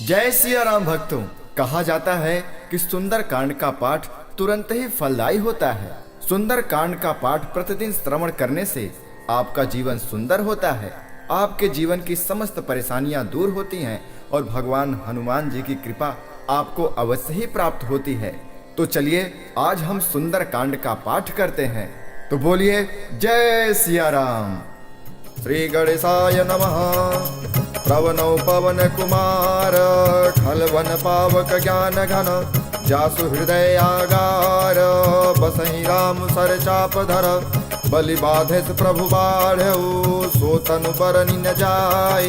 जय सिया राम भक्तों। कहा जाता है कि सुंदर कांड का पाठ तुरंत ही फलदायी होता है। सुंदर कांड का पाठ प्रतिदिन श्रवण करने से आपका जीवन सुंदर होता है, आपके जीवन की समस्त परेशानियां दूर होती हैं और भगवान हनुमान जी की कृपा आपको अवश्य ही प्राप्त होती है। तो चलिए आज हम सुंदर कांड का पाठ करते हैं। तो बोलिए जय सिया राम। श्री गणेशाय नमः। प्रवनौ पवन कुमार खलवन पावक ज्ञान घन जासु हृदय आगार बसहि राम सर चाप धर बलि बाधेस प्रभु बाढ़ऊ सो तनु बरनि न जाय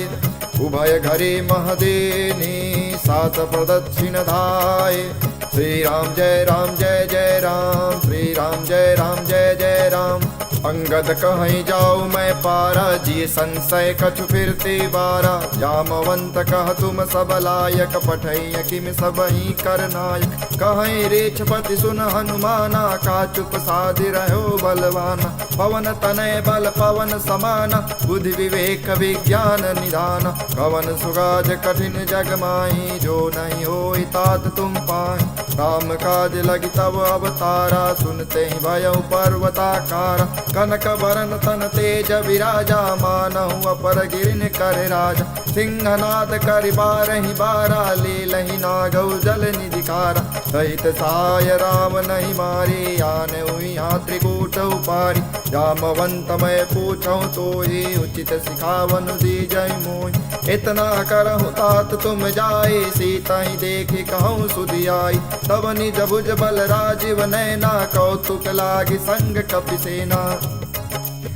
उभय घरे महदेनी सात प्रदक्षिण धाय। श्री राम जय राम जय जय राम, श्री राम जय राम जय जय राम। अंगद कहीं जाऊँ मैं पारा जी संशय कछु फिरते बारा जामवंत कह तुम सब लायक पठैय किम सबही करनायक कहीं रेछपति सुन हनुमाना का चुप साधि रहो बलवाना पवन तनय बल पवन समाना बुद्धि विवेक विज्ञान निधान कवन सुगाज कठिन जग माही जो नहीं हो तात तुम पाहि राम काज लगी तब अवतारा सुनते ही भयउ पर्वताकारा कनक बरन तन तेज विराजा मानहु अपर गिरिन कर राजा सिंहनाद कर बारहि बारा लीलहि नागौ जल निधिकारा सहित साय राम नहीं मारे आने हुई त्रिकूट उपारी जामवंत मैं पूछूं तो ही उचित सिखावन दी जय मोहि इतना करहु तात तुम जाए सीता ही देखी कहूँ सुधि आई तब निज भुज बल राजीव नैना कौतुक लागी संग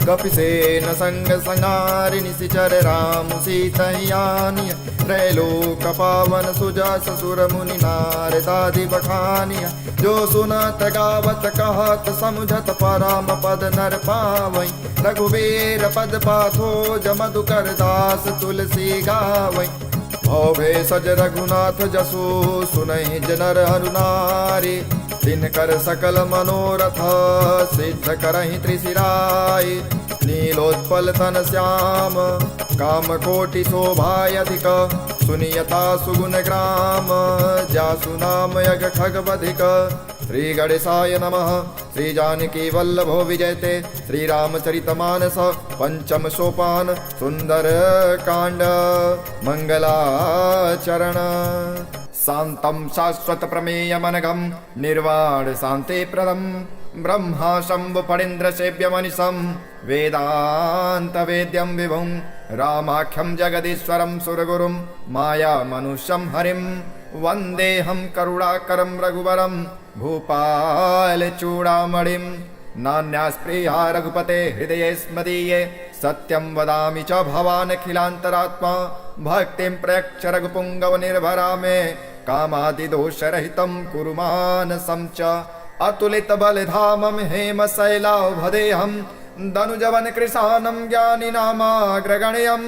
कपिसेन संग संगारि निशिचर राम सीतयानिय त्रैलोक पावन सुजा ससुर मुनि नारदादि बखानिय जो सुनत गावत कहत समुझत परम पद नर पावै रघुवीर पद पाथो मधुकर दास तुलसी गावै भवे सज रघुनाथ जसु सुनहि जनर हरुनारी तिनकर सकल मनोरथ सिद्ध करहि त्रिशिराय नीलोत्पल तन श्याम काम कोटि शोभायधिक सुनियता सुगुण ग्राम जासु नाम यग खगवधिक। श्री गणेशाय नमः। श्री जानकी वल्लभो विजयते श्री रामचरितमानस पंचम सोपान सुंदर कांड मंगलाचरण। शांतं शाश्वत प्रमेय मनघम निर्वाण शांति प्रदम ब्रह्मा शंभु फणीन्द्र सेव्य मनिषं वेदांत वेद्यं विभुं रामाख्यं जगदीश्वरं सुरगुरुं माया मनुष्यं हरिं वन्देऽहं करुणाकरं रघुवरं भूपाल चूड़ामणिं नान्यास्पृहा रघुपते हृदये स्मदीये सत्यं वदामि च भवान् अखिलान्तरात्मा भक्तिं प्रयच्छ रघुपुङ्गव निर्भरा मे कामादिदोषरहितं कुरु मानसं च अतुलित बलधामं हेमशैलाभदेहं दनुजवन कृशानं ज्ञानिनामाग्रगण्यं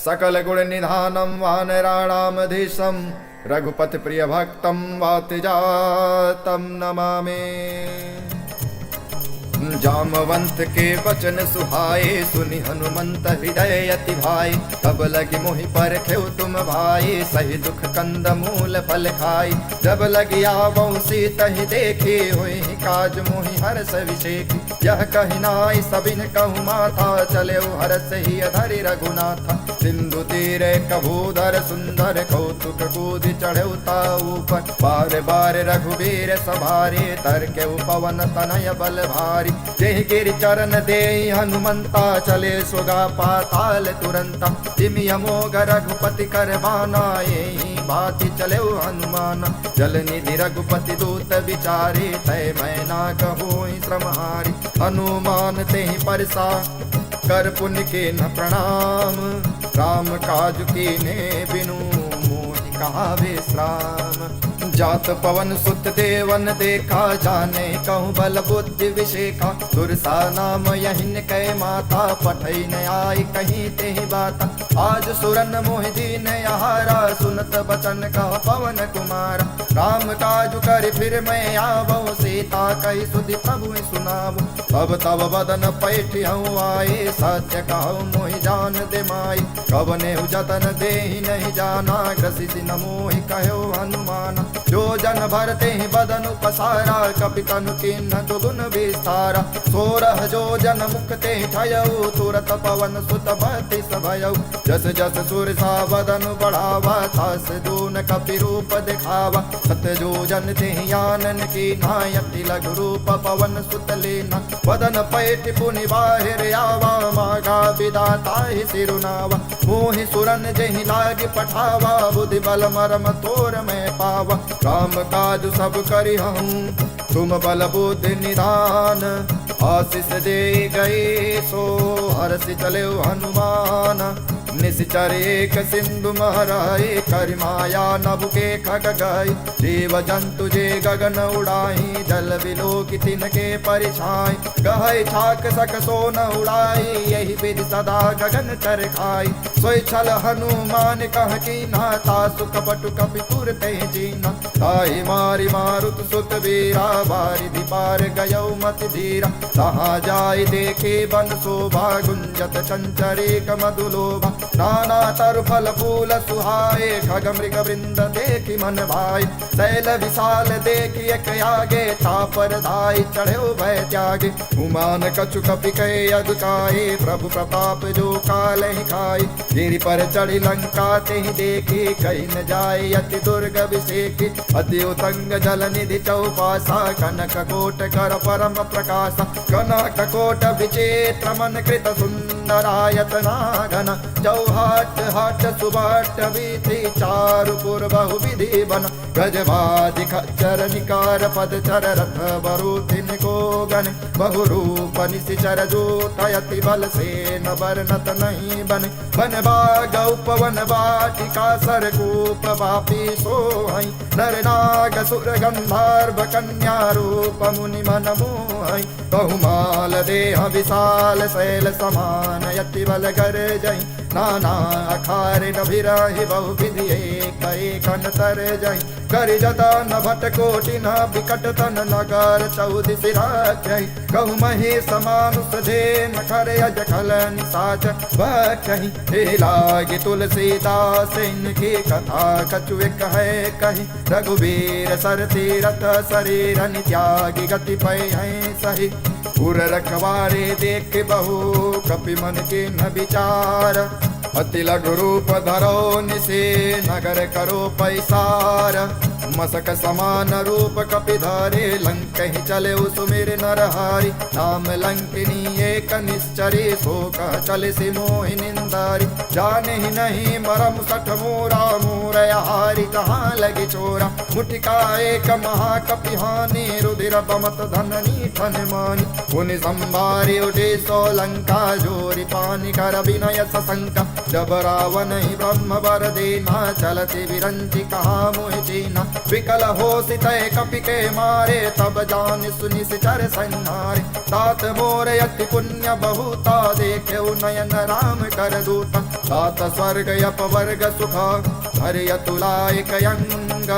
सकल गुण निधानं वानराणामधीशं रघुपति प्रिय भक्तं वातिजातं नमामि। जामवंत के वचन सुहाए सुनि हनुमंत हृदय अति भाई तब लगी मोहि पर खेउ तुम भाई सही दुख कंद मूल फल खाई जब लगी आवौ सीतहि देखी हुई काज मोहि हर्ष विषेखी यह कहि नाई सबिन कहु माथा चले हर्ष ही अधरि रघुनाथा सिंधु तीरे कभूधर सुंदर कौतुक कूद चढ़ौता ऊपर बार बार रघुवीर सभारे तरके पवन तनय बल भारी जेहि गिर चरण दे हनुमंता चले सुगा पाताल तुरंता तिमि अमोघ रघुपति कर बाना यही भाति चले हनुमान जल निधि रघुपति दूत विचारे तय मैं ना कहूँ श्रमहारी हनुमान तेहि परसा कर पुण्य के न प्रणाम राम काज की ने बिनु मोहि कहा विश्राम जात पवन सुत देवन देखा जाने कहूँ बल बुद्धि विषेखा दुर्सा नाम यहिन कै माता पठै न आई कहीं तेहि बाता आज सुरन मोहि दीन आहारा, सुनत बचन कह पवन कुमार। राम काज कर फिर मैं आवो, सीता कही सुधि प्रभु सुनावो। अब तब बदन पैठ हूँ आए, सत्य कहूँ मोहि जान दे माई। कवने जतन दे नहीं जाना, ग्रसित न मोहि कहो हनुमान। जो जन भरते ही बदन पसारा, कपितनु किन्न दुगुन विस्तारा। सोरह जो जन मुक्ते ठयऊ, तुरत पवन सुत बति सभयऊ। जस जस सुर सा बदन बढ़ावा, तास दून कपि रूप दिखावा। सत जो जन ते आनन की नायति लघु रूप पवन सुत लेना। वदन पैठ पुनि बाहिर आवा, मागा विदाता ही सिरुनावा। मोहि सुरन जहि लाग पठावा, बुद्धि बल मरम तोर में पावा। राम काज सब करि हूँ, तुम बल बुद्धि निधान। आशीष दे गए सो हर्षि चले हनुमान। निश्चर एक सिंधु महराए, कर माया नभ के खग गई। जीव जंतु जे गगन उड़ाई, जल बिलो की तिनके परिछाई। गहै छाक सक सो न उड़ाई, यही विधि सदा गगन चर खाई। सोई छल हनुमान कह कीना, तासु कपटु कपि तुरते जीना। ताहि मारि मारुत सुत वीरा, बारिधि पार गयौ मति धीरा। तहाँ जाय देखे बन शोभा, गुंजत चंचरेक मधुलोभा। नाना तरु फल फूल सुहाए, खग मृग वृंद देखी मन भाई। शैल विशाल देखी एक आगे, तापर धाई चढ़े भय त्यागे। उमान कछु कपि कहे अधुकाए, प्रभु प्रताप जो काल ही खाई। गिरि पर चढ़ी लंका ते ही देखी, कहीं न जाए अति दुर्ग विषेकी। अति उतंग जल निधि चौपासा, कनक कोट कर परम प्रकाशा। कनक कोट विचित्र मन कृत सुंदरायतना घन। चौहाट हाट सुबाट वीथि, चारु पुर बहु विधि बन। गजबादि खच्चर निकार पद चर, रथ बरूथिन को गन। बहु रूप निशिचर जूत, अति बल से न बरनत नहीं बन। वन बाग उपवन वाटिका, सरकूप वापी सोहई। नर नाग सुर गंधर्व कन्या, रूप मुनि मन मोहई। बहुमाल देह विशाल, शैल समान यति बल कर जई। नाना अखार नभिराहि, बहु विधि एक एक अंतर जई। करि जतन भट कोटि न विकट तन, नगर चौदिसि राखई। कहु महेश मानुष धेन, खर अज खल निसाच बखहि। हे लागी तुलसीदास, इनकी कथा कछु एक है कही। रघुवीर सर तीरथ शरीर, त्यागी गति पै हैं सही। उर रखवारे देख बहु, कपि मन के न विचार। अति लघु रूप धरो निसे, नगर करो पैसार। मसक समान रूप कपि धारे, लंक ही चले सुमिर नरहारी। नाम लंकिनी एक निश्चरी, सो कह चले सि मोहि निंदारी। जाने ही नहीं मरम सठ मोरा, मोर हारी जहाँ लगी चोरा। मुठिका एक महाकपि हानि, रुधिर बमत धननी ठन मानी। पुनि संभारी उठे सो लंका, जोरी पानी कर विनय सशंका। जब रावण ही ब्रह्म वर देना, चलति विरंचि कहा मोहि चीना। विकल हो सितय कपि के मारे, तब जान सुनि सिचर संहारे। तात मोर अति पुण्य बहुता, देखे नयन राम कर दूता। तात स्वर्ग अपवर्ग सुख, हरि अतुलायक अंग।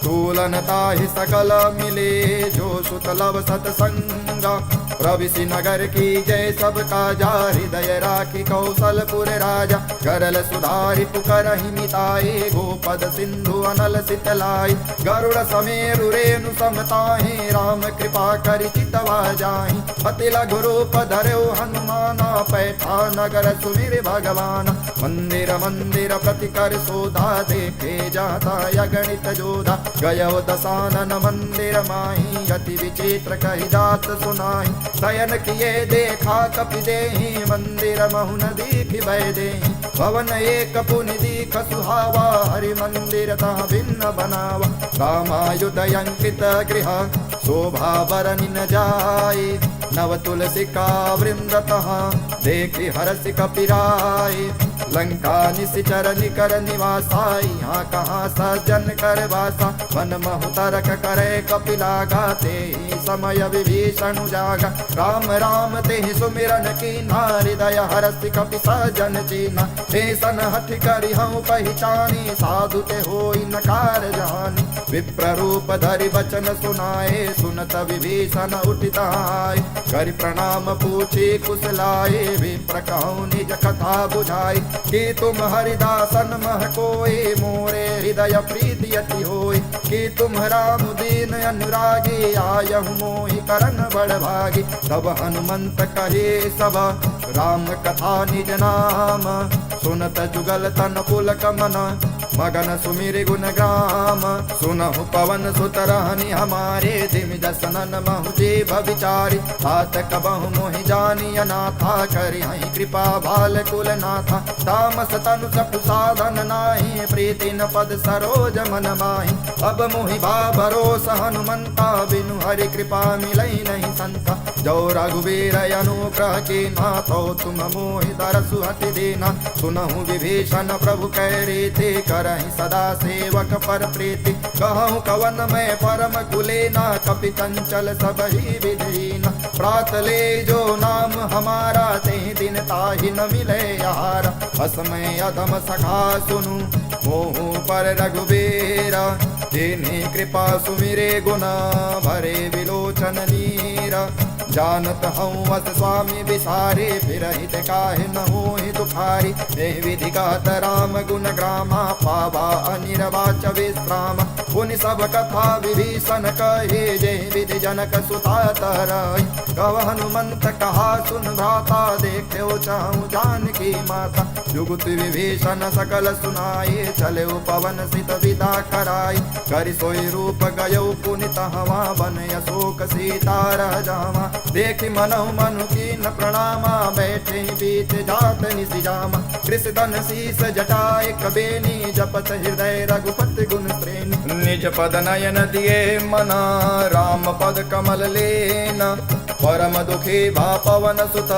तुलन ताहि सकल मिले, जो सुत लव सतसंगा। प्रविशि नगर की जय सब काजा, हृदय राखी कौशलपुर राजा। करल सुधारि पुकरहि मिताए, गोपद सिंधु अनल सितलाई। गरुड़ समेरु रेणु समताहि, राम कृपा करि चितवा जाहि। अति लघु रूप धरौ हनुमाना, पैठा नगर सुमिर भगवान। मंदिर मंदिर प्रति कर शोधा, देखे जाता अगणित जोधा। गयो दसानन मंदिर माही, अति विचित्र कहि जात सुनाई। शयन किए देखा कपि देहि, मंदिर महुन दीखि भय देहि। भवन एक पुनि दीख सुहावा, हरि मंदिर तह भिन्न बनावा। रामायुध अंकित गृह, शोभा बरनि न जाए। नव तुलसी का वृंद तहाँ, देखि हर्षि कपि राय। लंका निशिचर निकर निवासा, यहाँ कहाँ सज्जन कर वासा। मन महु तरक करे कपिला गाते, समय विभीषण जागा। राम राम ते सुमिरन कीन्हा, हृदय हरसि कपि सज्जन चीन्हा। ऐसन हठ करि हूँ पहचानी, साधु ते होई नकार जानी। विप्र रूप धरि वचन सुनाए, सुनत विभीषण उठित आए। करि प्रणाम पूछे कुशलाए, विप्र कहूँ निज कथा बुझाई। कि तुम हरिदासन मह कोई, मोरे हृदय प्रीति अति होई। कि तुम राम दीन अनुरागी, आयहु मोहि करन बड़ भागी। तब हनुमंत कहे सब राम कथा निज नाम, सुनत जुगल तन पुलक मन, मगन सुमिर गुण ग्राम। सुनहु पवन सुत रहनि हमारे, दिमि दसनन महु जीव विचारी। तात कबहु मोहि जानी अनाथा, करिहि कृपा भाल कुल नाथा। तामस तनु सपु साधन नाही, प्रीति न पद सरोज मन माही। अब मोहि भा भरोस हनुमंता, बिनु हरि कृपा मिलई नहीं संता। जो रघुवीर अनुग्रह कीन्हा, तो तुम मोहि दरसु हटि दीन्हा। सुनहु विभीषण प्रभु कह रीति, करहि सदा सेवक पर प्रीति। कहूँ कवन में परम कुलेना, कपि चंचल सबहि विधीना। प्रात ले जो नाम हमारा, ते दिन ताहि न मिले यारा। असमय अधम सखा सुनु, मोहु पर रघुबीरा। जिन्हि कृपा सुमिरे गुना, भरे विलोचन नीरा। जानत हूँ अस स्वामी विसारे, फिरहित काहे न होहि दुखारी। एहि विधि गात राम गुण ग्रामा, पावा अनिर्वाच विश्राम। पुनि सब कथा विभीषण कहे, जय विधि जनक सुता तरहि। कव हनुमंत कहा सुन भ्राता, देख्यो चाहूँ जानकी माता। जुगुत विभीषण सकल सुनाए, चले पवन सित विदा कराई। करि सोई रूप गयो पुनित हवा, बन अशोक सीता रह जावा। देखि मनहु मनु कीन प्रणामा, बैठे बीच जात निसि जामा। कृषिधन शीस जटाए कबेनी, जपत हृदय रघुपति गुण श्रेणी। निज पद नयन दिए मना, राम पद कमल लेना। परम दुखी भा पवन सुत,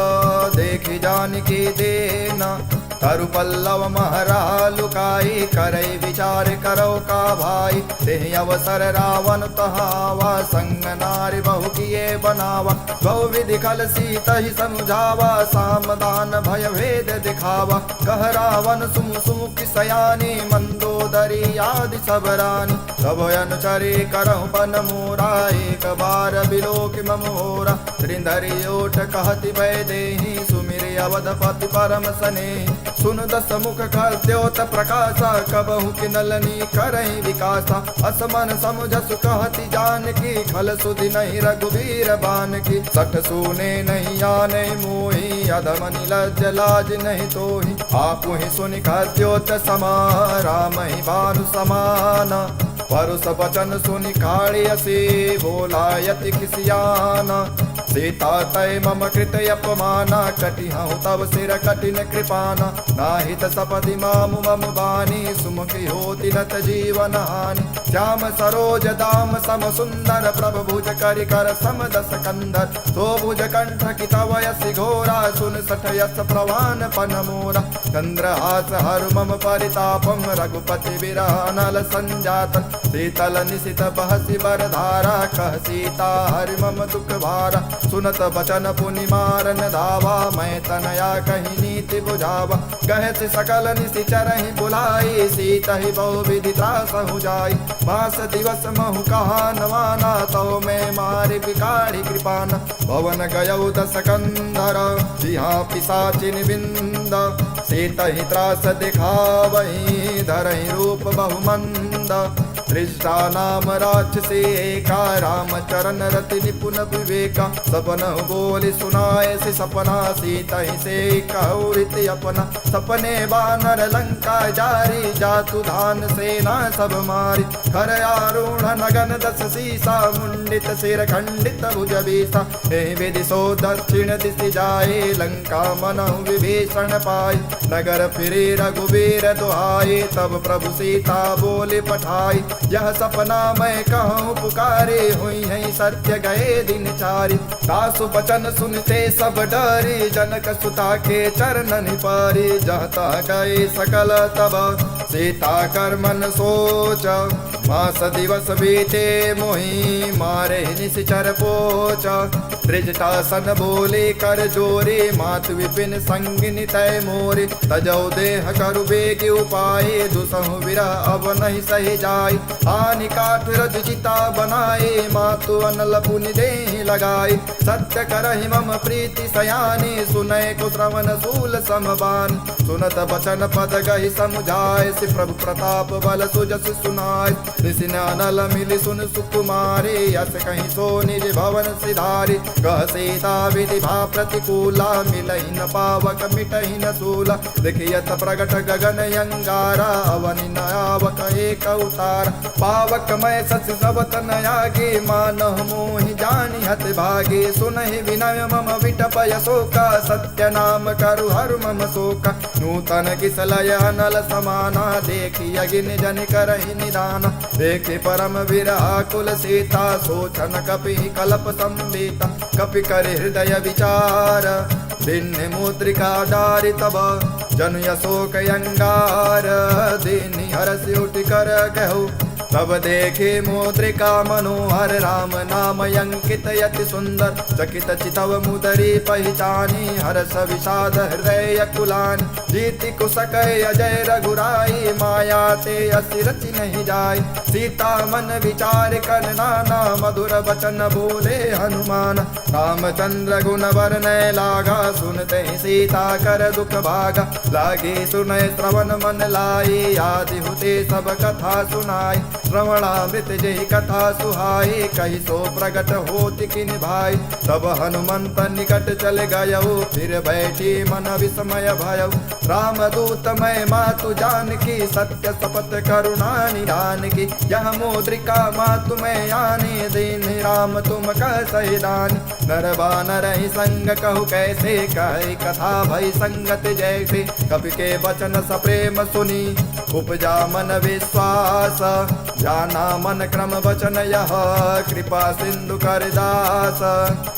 देखि जानकी देना। तरु पल्लव महरा लुकाई, करई विचार करो का भाई। तेहि अवसर रावण तहावा, संग नारी बहु किए बनावा। बहु विधि खल सीतहि समझावा, सामदान भय भेद दिखावा। कह रावण सुमु सुमु की सयानी, मंदोदरी आदि सब रानी। सब अनुचरी करहु पन मोरा, एक बार बिलोक मम होरा। श्रीधरि ओठ कहति भय देहि, सुमिरि अवधपति परम स्नेहि। सुन दस मुख द्योत प्रकाशा, कबहु किनलनी करहि विकासा। असमन समझसु कहति जानकी, खल सुधि नहीं रघुवीर बान की। सठ सुने नहीं आने मोहि, अधम निलज्ज लाज नहीं तोहि। आपु ही सुनि द्योत समा, राम ही भानु समाना। परुष बचन सुनि काढ़ियसि, बोला यति खिसियाना। सीता तय मम कृत अपमाना, कटि हूँ तब सिर कठिन कृपाना। नाहित सपदि मामु मम बानी, सुमुखी होति नत जीवन हानि। श्याम सरोज दाम सम सुंदर, प्रभु भुज करि कर सम दस कंधर। तो भुज कंठ की तव यसि घोरा, सुन सठ यस प्रवान पन मोरा। चंद्रहास हर मम परितापम, रघुपति विरह नल संजातन। शीतल निशित बहसि बरधारा, कह सीता हरि मम दुख भारा। सुनत बचन पुनि मारन धावा, मैं तनया कही नीति बुझावा। कहत सकल निशिचरहि बुलाई, सीतहि बहु विधि त्रासहु जाई। मास दिवस महु कहा नवाना, तो मैं मारि बिकाढ़ी कृपाना। भवन गयौ दस कंधर, जिहाँ पिशाचिन बिंद। सीतहि त्रास दिखावहि, धरहि रूप बहुमंद। दृष्टा नाम राक्षसी एका, राम चरण रति निपुण विवेका। सपन बोली सुनाए से सपना, सीतहि से कहु रीति अपना। सपने बानर लंका जारी, जातु धान सेना सब मारी। खर आरूढ़ नगन दस सीसा, मुंडित सिर खंडित भुज बीसा। हे विधि सो दक्षिण दिशि जाए, लंका मनहु विभीषण पाई। नगर फिरे रघुवीर दुहाई, तब प्रभु सीता बोली पठाई। यह सपना मैं कहूँ पुकारे, हुई है सत्य गए दिन चारि। दासु बचन सुनते सब डरे, जनक सुता के चरणन पारे। जहता गए सकल तब सीता कर मन सोच, मास दिवस बीते मोहि मारे निश्चर पोच। त्रिजटासन बोले कर जोरे, मातु विपिन संगिनी तय मोरे। तजौ देह करु बेग उपाय, दुसहु विरह अब नहीं सही जाय। हानि काठ रज चिता बनाए, मातु अनल पुनि देहि लगाए। सत्य करहि मम प्रीति सयानी, सुनय को श्रवण सूल समबान। सुनत बचन पद गहि समुझाय, श्री प्रभु प्रताप बल सुजस सुनाय। ऋषि अनल मिलि सुन सुकुमारे, यस कहीं सो निज भवन सिधारी। कह सीता विधि भा प्रतिकूला, मिलहि न पावक मिटहि न सूला। देखियत प्रगट गगन अंगारा, अवनि न आवक एक अवतार। पावक मैं सच सब तन आगे, मानह मोहि जानि हत भागे। सुनहि विनय मम विटपय शोका, सत्य नाम करु हर मम शोका। नूतन किसलय अनल समाना, देखि अगिन जन करहि निदान। देखे परम विरह कुल सीता, सोचन कपि कलप संवेता। कपि कर हृदय विचार, दिन मुद्रिका डारि तब। जन यशोक अंगार, दीनि हरसि उठि कर कहु। तब देखे मुद्रिका मनोहर, राम नाम अंकित यति सुंदर। चकित चितव मुदरी पहचानी, हरस विषाद हृदय कुलानि। जीति कुसकय अजय रघुराई, माया ते असि रचि नहीं जाय। सीता मन विचार कर नाना, मधुर वचन बोले हनुमान। रामचंद्र गुण वर्णय लागा, सुनते सीता कर दुख भागा। लागे सुनय श्रवण मन लाई, आदि हुते सब कथा सुनाई। श्रवणामृत जहि कथा सुहाई, कहि सो प्रगट होति किन भाई। तब हनुमंत निकट चल गयो, फिर बैठी मन विस्मय भयो। राम दूत मैं मातु जानकी, सत्य शपथ करुणा निधान की। यह मुद्रिका मातु मैं आने, दीन राम तुम कह सही दानी। नर बानर ही संग कहु कैसे, कहि कथा भई संगत जैसे। कपि के वचन सप्रेम सुनी, उपजा मन विश्वास। जाना मन क्रम वचन यह, कृपा सिंधु कर दास।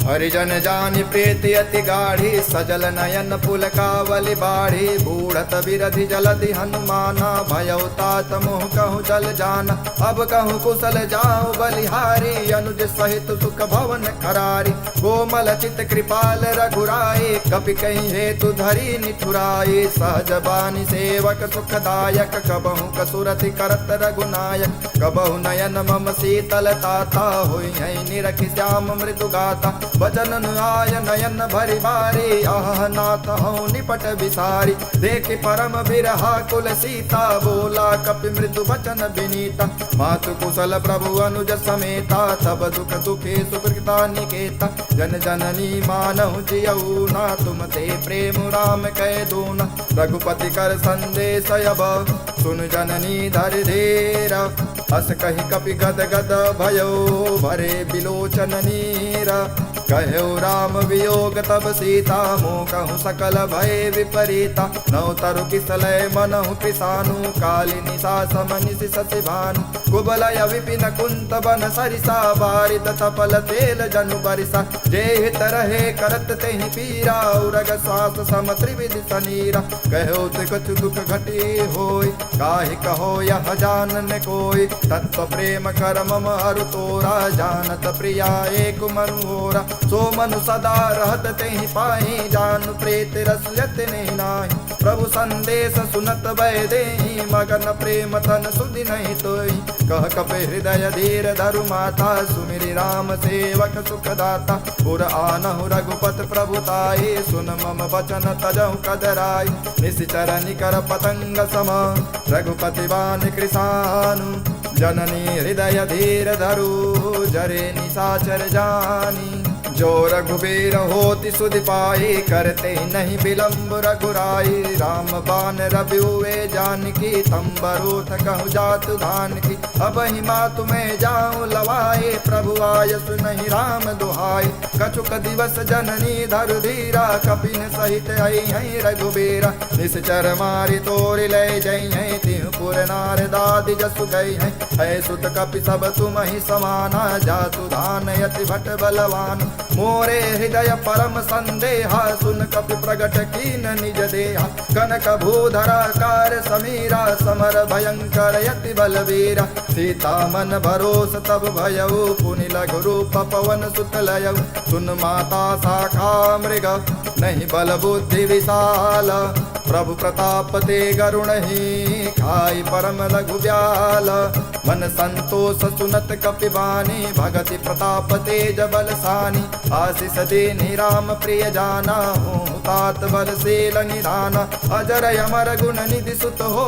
हरिजन जानि प्रीति अति गाढ़ी, सजल नयन पुलकावली बाढ़ी। बूढ़त बिरधि जलधि हनुमाना, भयउ तात मोह कहूँ जल जाना। अब कहूँ कुशल जाऊँ बलिहारी, अनुज सहित सुख भवन खरारी। कोमल चित कृपाल रघुराई, कपि कहीं हेतु धरी निठुराई। सहज बानी सेवक सुखदायक, कबहु कसुरति करत रघुनायक। कबहु नयन मम शीतल ताता, होई है निरखि श्याम मृदु गाता। वचन आय नयन भरि बारी, आह नाथ हूँ निपट विसारी। देख परम बिरहा कुल सीता, बोला कपि मृदु वचन विनीता। मातु कुशल प्रभु अनुज समेता, तब दुख दुखे सुकृता निकेता। जन जननी मानहु जियऊ ना, तुम ते प्रेम राम कह दूना। रघुपति कर संदेश अब, सुन जननी धर धीरा। हस कहि कपि गद गद भयो, भरे बिलोचन नीरा। कहु राम वियोग तब सीता, मोह कहु सकल भय विपरीता। नौ तरु किसलय मनहु कृसानु, काली निशा समनिशि शशि भानु। कुबलय विपिन कुंत बन सरिसा, बारित तपल तेल जनु बरिसा। जे हित रहे करत तेहि पीरा, उरग श्वास सम त्रिविधि सनीरा। कहु ते कछु दुख घटी होय, काहि कहो यह जानन कोय। तत्व प्रेम कर मम अरु तोरा, जानत प्रिया एक मनु होरा। सो मनु सदा रहत तेहि पाहि, जानु प्रीत रस यत नहीं नाहि। प्रभु संदेश सुनत भय देहि, मगन प्रेम तन सुधि नहीं तोहि। कह कपि हृदय धीर धरु माता, सुमिरि राम सेवक सुखदाता। पुर आनहु रघुपत प्रभुताई, सुन मम वचन तजहु कदराई। निश्चर निकर पतंग सम, रघुपति बान कृसानु। जननी हृदय धीर धरु, जरे निशाचर जानी। जो रघुबीर होति सुधि पाई, करते नहीं विलम्ब रघुराई। राम बान रवि हुए जानकी, तंबरूथ कहु जातु धान की। अब ही मातु में जाऊं लवाए, प्रभु आयस नहीं राम दुहाई। कछुक दिवस जननी धरु धीरा, कपिन सहित आई है रघुबीरा। निश्चर मारि तोरि ले जई है, तिहुपुर नारदादि जसु गई है सुत कपि सब तुम ही समाना जातु धान यति भट बलवान मोरे हृदय परम संदेहा सुन कपि प्रगट कीन निज देहा कनक भूधरा कार समीरा समर भयंकर यति बलवीरा सीता मन भरोस तब भयउ पुनि लघु रूप पवन सुत लयउ सुन माता शाखा मृग नहीं बल बुद्धि विशाल प्रभु प्रताप ते गरुण ही खाई परम लघु ब्याल मन संतोष सुनत कपिवानी भगति प्रताप तेज बल सानी आशीष देनि राम प्रिय जाना हूँ तात बल सेल निधाना अजर अमर गुण निधि सुत हो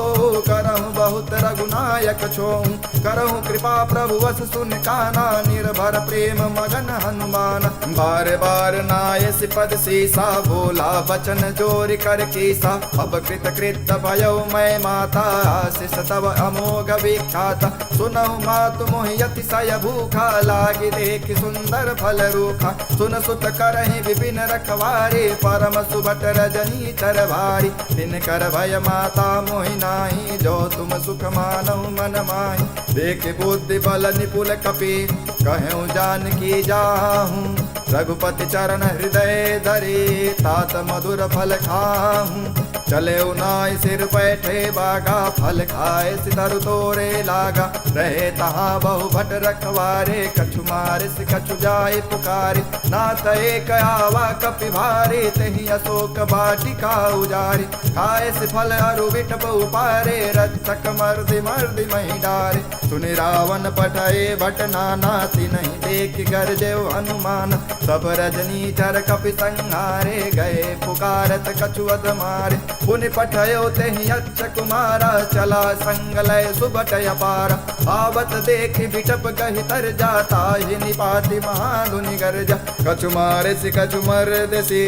करहु बहुत रघुनायक छो करहु कृपा प्रभु वस सुन काना निर्भर प्रेम मगन हनुमान बार बार नाय सिपद सीसा बोला वचन जोर कर कीसा अब कृत कृत भयो मैं माता आशीष तब अमोघ विख्याता सुनहु मातु मोहि अतिशय भूखा लागी देख सुंदर फल रूखा सुन सुत करहि विपिन रखवारे परम सुभट रजनी चर भारी दिन कर भय माता मोहि नाही जो तुम सुख मानहु मन माहि देख बुद्धि बल निपुल कपि कहूँ जानकी जाहूँ रघुपति चरण हृदय धरे तात मधुर फल खाहूँ चले उनाय सिर बैठे बागा फल खाए सिधर तोरे लागा रहे तहाँ बहु भट रखवारे कछु मारे से कछु जाए पुकारे नाथ एक आवा कपि भारे तही अशोक बाटिका उजारी खाए से फल अरु बिट बहु पारे रक्षक मर्दि मर्दि मही डारे सुनि रावण पठाए भट नाना नहीं देख गरजे हनुमान सब रजनी चर कपि संहारे गए पुकारत कछु अध मारे पुनि पठयो तेहि यक्ष कुमारा चला संगलय सुबट अपार आवत देख बिटप गहि तर जाता ही निपाति महाधुनि गर्जा कछु मारे सि कछु मर्द सि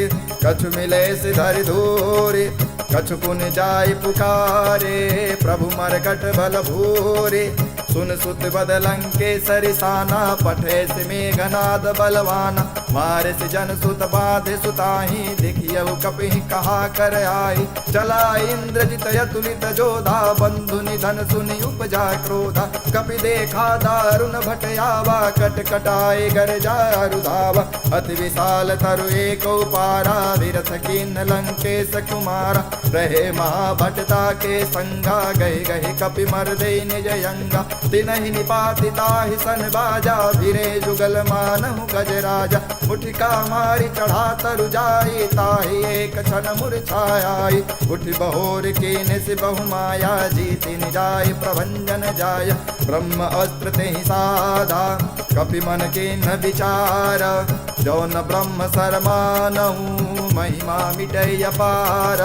कछु मिले सि धरि धूरे कछु पुनि जाय पुकारे प्रभु मरकट बल भूरे सुन सुत बदलंके सरिसाना पठे से मेघनाद बलवाना मारे से जन सुत बाधे सुताही देखियउ कपि कहा कर आई चला इंद्रजित यतुलित जोधा बंधु निधन सुनि उपजा क्रोधा कपि देखा दारुण भट आवा कट कटाए गर जारुधावा अति विशाल तरु एक पारा विरथ किन्न लंकेश कुमारा रहे महाभटता के संगा गहे गहे कपि मर्दे निज यंगा तिनहि निपातिता ही सन बाजा फिरे जुगल मानहु गजराजा मुठिका मारी चढ़ा तरु जाई ताहि एक क्षण मुरछाई उठि बहोर के निस बहु माया जीति निजाय प्रभंजन जाय ब्रह्म अस्त्र तेहि साधा कपि मन के न विचार जौन ब्रह्म सरमानहु महिमा मिटय अपार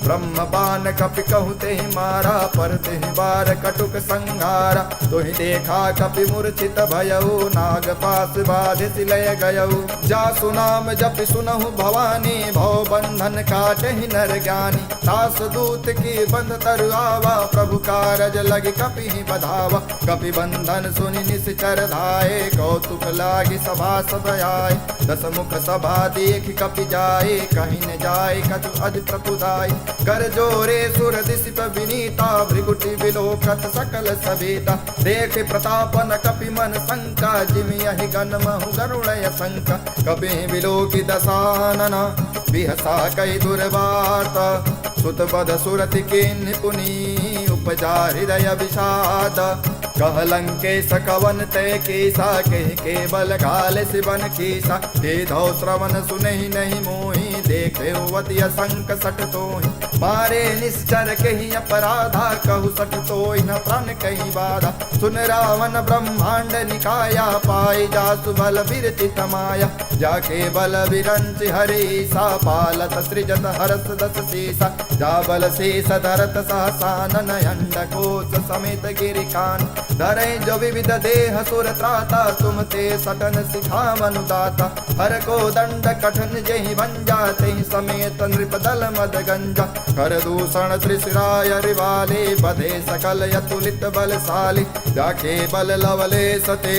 ब्रह्म बाण कपि कहु तेहि मारा पर तेहि बार कटुक संहारा तोहि देखा कपि मूर्छित भयउ नाग पास बाधि सिलय गयउ जासु नाम जपि सुनहु भवानी भव बंधन काटहि नर ज्ञानी तास दूत की बंध तरु आवा प्रभु कारज लगी कपि बधावा कपि बंधन सुनि निश्चर धाये कौतुक लागी सभा सब आए दस मुख सभा देख कपि जाए कहीं न जाए कछु अध प्रपुदाय कर जोरे सुर दिसिप विनीता भृगुटि विलोकत सकल सवेता देख प्रतापन कपि मन शंका जिमि यहि गण महु गरुणय शंका कपि विलोकि दशानन बिहसा कई दुर्वार्ता सुत बध सुरति के निपुनी उपजा हृदय विषाद कह लंकेश कवन तय केसा कह के बल घाल सिवन कीसा हे धौ श्रवण सुनहि नहीं मोहि देखे वति असंक सट तोहि मारे निश्चर कहीं अपराधा कहु सट तोहि न प्राण कहीं बाधा सुन रावण ब्रह्मांड निकाया पाई जासु बल बिरति तमाया जाके बल विरंच हरि सा पालत सृजत हरस दस सीसा जा बल शेष धरत सहसानन अंड कोश समेत गिरिकान धरे जो विविध देह सुर त्राता तुम ते सटन सिखा मनुदाता हर को दंड कठन जहि भंजा तेहि समेत नृप दल मद गंजा कर दूषण त्रिशिराय रिवाले बधे सकल यतुलित बलशाली जाके बल लवले सते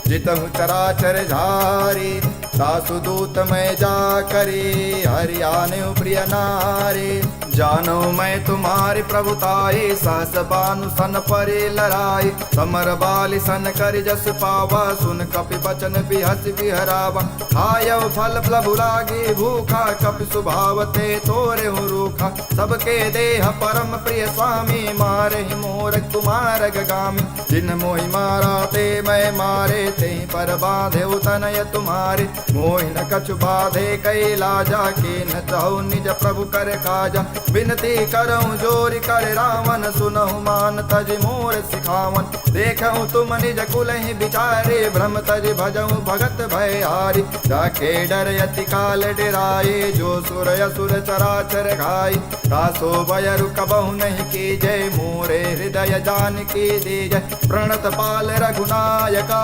जितहु चराचर झारी सासु दूत मैं जा करे हरियाणे प्रिय नारे। जानो मैं तुम्हारे प्रभुताए सहस बानु सन परे लड़ाई। समर बाली सन कर जस पावा सुन कपि बचन बिहस बिहरावा। खायव फल प्रभु लागे भूखा कपि स्वभाव ते तोरे हूँ रूखा। सबके देह परम प्रिय स्वामी मारे मोर कुमार गामी। जिन मोहि मारा ते मैं मारे ते पर बांधे तनय तुम्हारे। मोहि न कछु बाधे कैलाजा के न चाहु निज प्रभु कर काजा। विनती करऊँ जोरि कर रावण सुनहु मान तज मोर सिखावन। देखऊँ तुम निज कुलहि बिचारे भ्रम तज भजऊँ भगत भय हारी। जाके डर यति काल डराए जो सुर असुर चराचर खाई। तासो भय रुकबहु नहीं की जय मोरे हृदय जान की दे जय। प्रणत पाल रघुनायका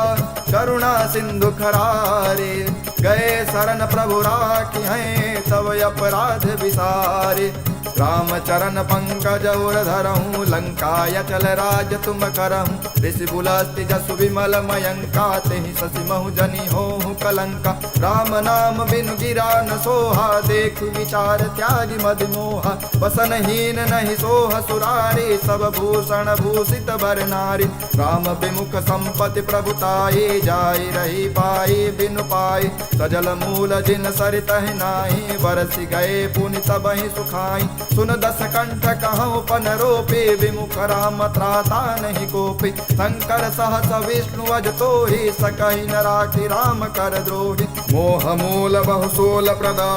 करुणा सिंधु खरारे। गए शरण प्रभु राखी हैं तब अपराध विसारे। राम चरण पंकज और धरहूँ लंकाय चल राज तुम करहूँ। ऋषि बुलस्ति जसु विमल मयंका तेहि शशि महु जनि होहु कलंका। राम नाम बिनु गिरा न सोहा देख विचार त्यागी मद मोहा। वसनहीन नहीं सोह सुरारी सब भूषण भूषित बर नारी। राम विमुख संपत्ति प्रभुताई जाई रही पाई बिनु पाई। सजल मूल जिन सरित नाही बरसि गए पुनि सबहि सुखाई। सुन दस कंठ कहूँ पन रोपे विमुख राम त्राता नहीं कोपी। शंकर सहस विष्णु अज तो ही सकहि न राखी राम कर द्रोही। मोह मूल बहु सोल प्रदा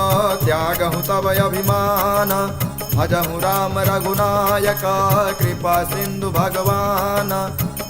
त्यागहु तब अभिमान। भजहु राम रघुनायका कृपा सिंधु भगवान।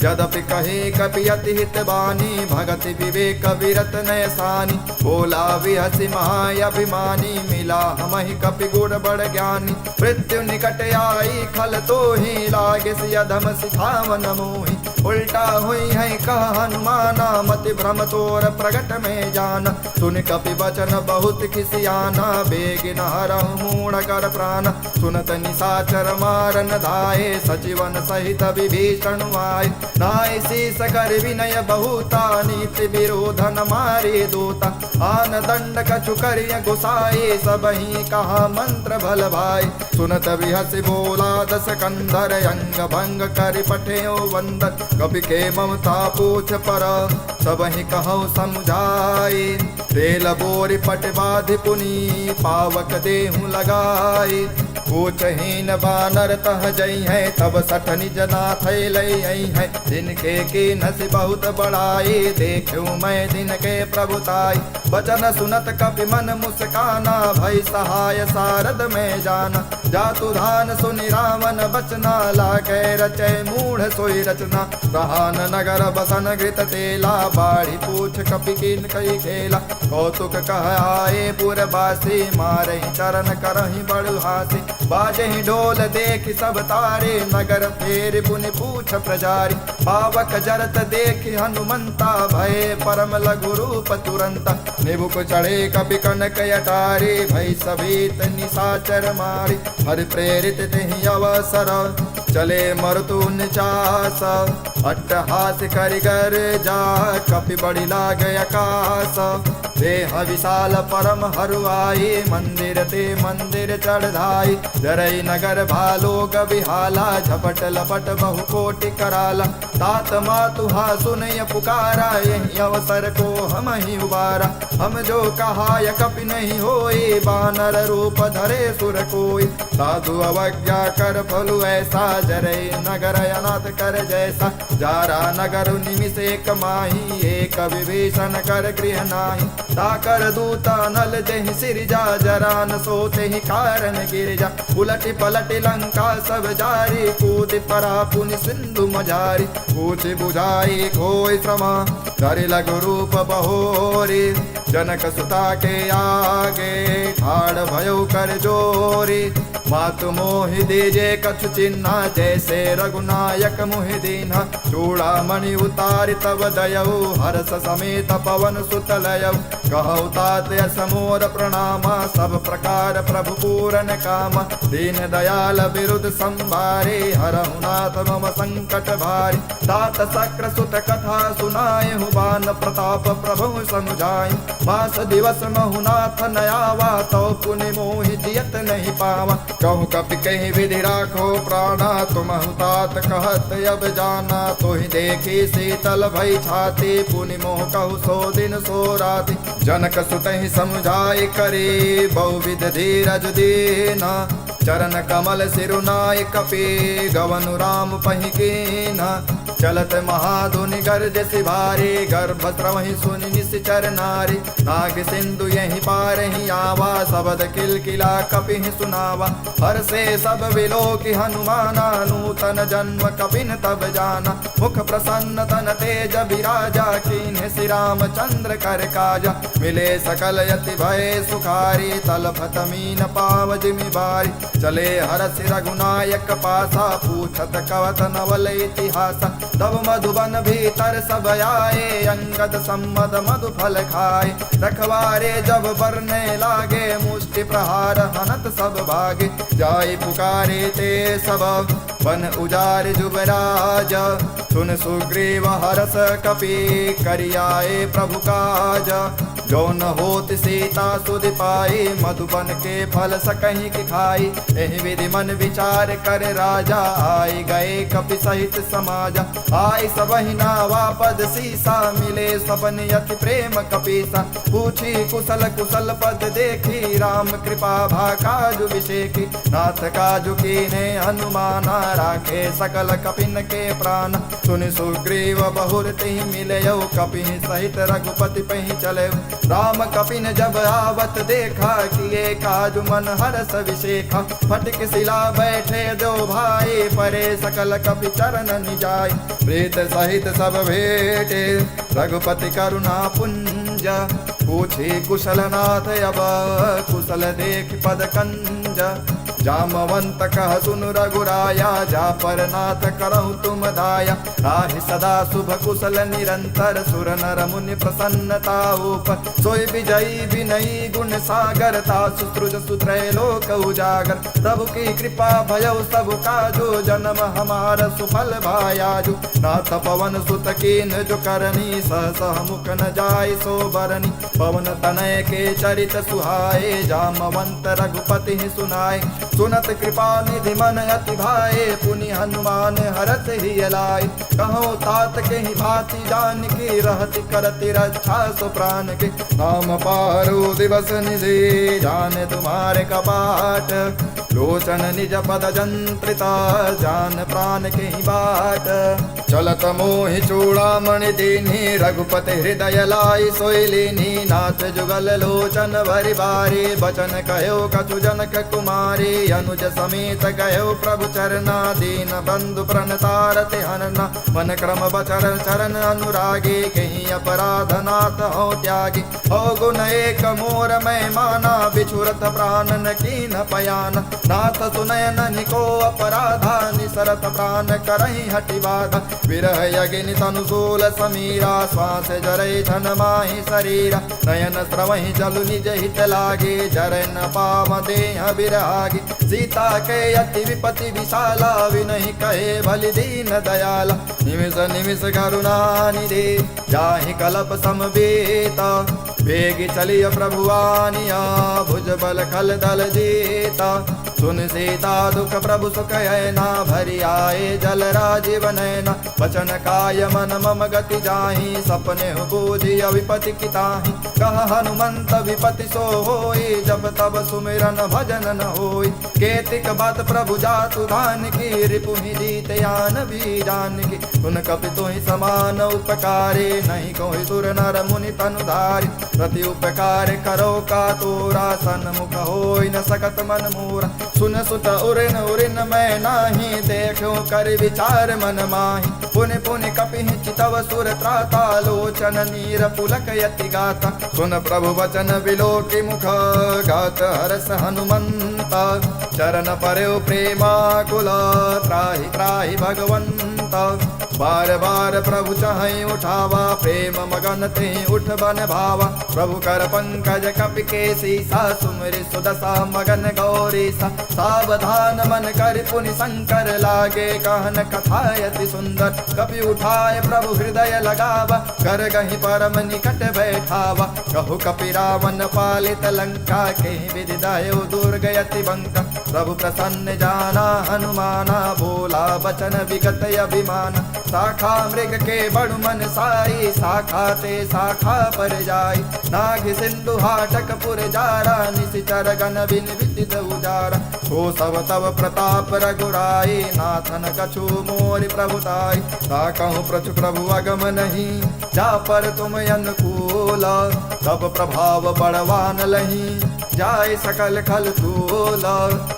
यद्यपि कहे कपि अति हित बानी भगति विवेक विरत नय सानी। बोला विहसि महाअभिमानी मिला हमहि कपि गुण बड़ ज्ञानी। मृत्यु निकट आई खल तो ही लागे सिय धम सिखावन मोहि। उल्टा हुई है कहा हनुमाना मति भ्रम तोर प्रगट में जाना। सुन कपि वचन बहुत खिसियाना बेगिन हरहु मूढ़ कर प्राण। सुनत निशाचर मारन धाये सचिवन सहित विभीषण आए। नाय शीस कर विनय बहुता नीति विरोधन मारे दूता। आन दंड कछु करिय गुसाए सबहि कहा मंत्र भल भाई। सुनत विहसि बोला दस कंधर अंग भंग कर पठेओ वंदन। कपि के ममता पूछ पर सबहि कहूँ समझाए। तेल बोरि पट बाधि पुनि पावक देहु लगाए। पूछहीन बानर तह जई है तब सठ निज नाथ लई है। जिनके की नसी बहुत बड़ाई देखूँ मैं दिन के प्रभुताई। वचन सुनत कपि मन मुस्काना भई सहाय सारद में जाना। जातु धान सुनि रावण बचना लागे रचे मूढ़ सोई रचना। रहान नगर बसन घृत तेला बाढ़ी पूछ कपि किन कई खेला। कौतुक कह आए पुरवासी मारे चरण करहि बड़ु हासी। बाजहि ढोल देख सब तारे नगर फेर पुनि पूछ प्रजारी। पावक जरत देख हनुमंता भय परम लघु रूप तुरंता। निबुक चढ़े कपि कनक अटारी भई सभीत निशाचर मारी। हरि प्रेरित तेहि अवसर चले मरुतु निचास। अट्टहास करिगर जा कपि बड़ी लाग आकाश। देह विशाल परम हरुआई मंदिर ते मंदिर चढ़ाई। जरई नगर भालोग बिहाला झपट लपट बहु कोटि कराला। तात मातुहा सुनय पुकारा यही अवसर को हम ही उबारा। हम जो कहा य कपि नहीं होई बानर रूप धरे सुर कोई। साधु अवज्ञा कर फलु ऐसा जरई नगर अनाथ कर जैसा। जारा नगर निमिष एक माही एक विभीषण कर गृह नाही। ताकर दूता नल जहि सिरजा जरा न सोते ही कारण गिरजा। उलटि पलटि लंका सब जारी कूद परा पुनि सिंधु मझारी। पूछ बुझाई खोई श्रमा धरि लघु रूप बहोरी। जनक सुता के आगे ठाड़ भयो कर जोरी। मातु मोहि दीजे कछु चिन्हा, जैसे रघुनायक मोहि दीन्हा। चूड़ामणि उतारि तब दयऊ, हर्ष समेत पवन सुत लयऊ। कहु तात यस मोर प्रणामा, सब प्रकार प्रभु पूरन कामा। दीन दयाल विरुद्ध संभारे, हरहु नाथ मम संकट भारी। तात शक्र सुत कथा सुनाएहु, बान प्रताप प्रभु समुझाएँ। मास दिवस महु नाथ न आवा, तो पुनि मोहि जियत नहीं पावा। कहु कपि कहि विधि राखो प्राणा, तुमहु तात कहत अब जाना। तोहि देखी शीतल भई छाती, पुनि मोह कहु सो दिन सो राति। जनक सुतहि समुझाए करे, बहुविध धीरज दीना। चरण कमल सिरुनाय कपि, गवनु राम पहि कीन्हा। चलत महाधुनि गर्ज सिभारी, गर्भ स्रवहि सुनि निश्चर नारी। नाग सिंधु यहि पारहि आवा, शबद किलकिला कपिहि सुनावा। हर्षे सब विलोकि हनुमाना, नूतन जन्म कपिन तब जाना। मुख प्रसन्न तन तेज विराजा, कीन्ह श्री रामचंद्र कर काजा। मिले सकल यति भय सुखारी, तलफत मीन पाव जिमि बारी। चले हरषि रघुनायक पासा, पूछत कवत नवल इतिहासा। तब मधुबन भीतर सब आए, अंगद सम्मद मधु फल खाए। रखवारे जब बरने लागे, मुष्टि प्रहार हनत सब भागे। जाय पुकारे ते सब, बन उजार जुबराज। सुन सुग्रीव हरष कपि, करियाए प्रभु काज। जो न होत सीता सुधि पाई, मधुबन के फल सकहीं की खाई। एहि विधि मन विचार कर राजा, आए गए कपि सहित समाजा। आय सबहि नावा पद सीसा, मिले सबन यति प्रेम कपीसा। पूछी कुशल कुशल पद देखी, राम कृपा भा काजु विषेकी। नाथ काजु कीने हनुमाना, राखे सकल कपिन के प्राण। सुनि सुग्रीव बहुर तिहि मिलयौ, कपि सहित रघुपति पहि चलयौ। राम कपिन जब आवत देखा, किए काजु मन हरष विशेखा। फटक शिला बैठे दो भाई, परे सकल कपि चरण निजाय। प्रीत सहित सब भेटे, रघुपति करुणा पुंज। पूछी कुशल नाथ अब, कुशल देख पद कंज। जामवंत कह सुन रघुराया, जा पर नाथ करहु तुम दाया। ताहि सदा शुभ कुशल निरंतर, सुर नर मुनि प्रसन्नता ऊपर। सोई विजयी विनयी गुण सागर, तासु सृज सुत्रय लोक उजागर। प्रभु की कृपा भयउ सब काजो, जन्म हमार सुफल भायाजु। नाथ पवन सुत कीन जो करनी, सहसह मुख न जाय सो बरनी। पवन तनय के चरित सुहाए, जामवंत रघुपति सुनाए। सुनत कृपा निधि मन अति भाए, पुनि हनुमान हरत ही लाए। कहो तात के ही भांति जान की, रहति करति रक्षा सो प्राण के। नाम पारो दिवस निधि, जाने तुम्हारे कपाट। लोचन निज पद जंत्रिता, जान प्राण के ही बाट। चलत मोहि चूड़ामणि दीन्ही, रघुपति हृदय लाई सोई लीन्ही। नाथ जुगल लोचन भरि बारी, बचन कहो कछु जनक कुमारी। अनुज समेत गयो प्रभु चरना, दीन बंधु प्रणतारति हरना। मन क्रम बचर चरण अनुरागी, कहीं अपराध नाथ हो त्यागी। हो गुण एक मोर मैं माना, बिछुरत प्राण न कीन पयाना। नाथ सुनयन निको अपराधा, निसरत प्राण करहि हटि बाधा। विरह यज्ञ तनुसूल समीरा, श्वास जरै छन माहि शरीरा। नयन स्रवहि जलु निज हित लागे, जरै न पाव देह बिरहागी। सीता के अति विपति विशाला, विनहि कहे भलि दीन दयाला। निमिष निमिष करुणा निधि, जाहि कलप समवेता। वेगी चलिय प्रभु आनिया, भुज बल खल दल जीता। सुन सीता दुख प्रभु सुख ना, भरि आए जल राजीव नैना। वचन काय मन मम गति जाहि, सपने बूझि विपति किताहि। कह हनुमंत विपति सो होई, जब तब सुमिरन भजन न होई। केतिक बात प्रभु जातु धान की, रिपुहि जीत यान भी जान की। सुन कपि तुहि समान उपकारी, नहीं कोई सुर नर मुनि तनुधारी। प्रति उपकार करो का तोरा, सन्मुख होई न सकत मन मोरा। सुन सुत उरिन उरिन मैं नाही, देखो कर विचार मन माहि। पुनि पुनि कपिहि चितव सुर त्राता, लोचन नीर पुलक यति गाता। सुन प्रभु वचन बिलोकि मुख, गात हरस हनुमंता। चरण पर्यो प्रेमाकुल त्राहि त्राहि भगवंत। बार बार प्रभु चाहे उठावा प्रेम मगन ते उठ बन भावा। प्रभु कर पंकज कपि केसी सा सुमरि सुदशा मगन गौरी सा। सावधान मन कर पुनि शंकर लागे कहन कथायति सुंदर। कपि उठाए प्रभु हृदय लगावा कर गहि परम निकट बैठावा। कहु कपि रावण पालित लंका के विधि दयो दुर्ग यति बंका। प्रभु प्रसन्न जाना हनुमाना बोला बचन विगत अभिमान। शाखा मृग के बड़ु मन साई शाखा ते शाखा पर जाई। नाग सिंधु हाटक पुर जारा निशिचर गण बिन विदित उजारा। हो सब तब प्रताप रघुराई नाथन कछु मोरि प्रभुताई। ताकहु प्रचु प्रभु अगम नहीं जा पर तुम अनुकूल। तब प्रभाव बड़वान लही जाय सकल खल तूल।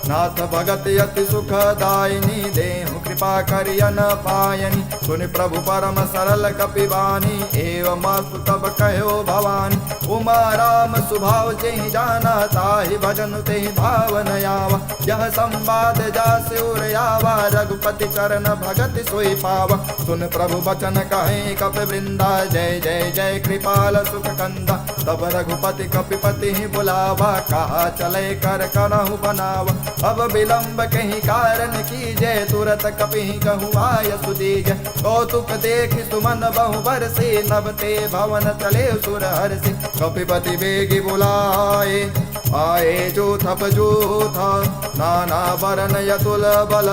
नाथ भगत अति सुखदायिनी देहु कृपा करियन पायनी। सुनि प्रभु परम सरल कपिवानी एवं मास्तु तब कहो भवानी। उमा राम सुभाव जेहि जाना ताहि भजन तेहि भावन आवा। यह संवाद जासि उर आवा रघुपति चरण भगति सोई पावा। सुन प्रभु बचन कहे कपि वृंदा जय जय जय कृपाल सुख कंदा। तब रघुपति कपिपति ही बुलावा कहा चले कर करहु बनावा। अब विलंब कहीं कारण की जय तुरत कपि कहूँ आय सुदीज। कौतुक देख सुमन बहु बरसे नभ ते भवन चले सुर हर्षि। कपिपति बेगी बुलाए आए जो थप जो था नाना वरन यतुल बल।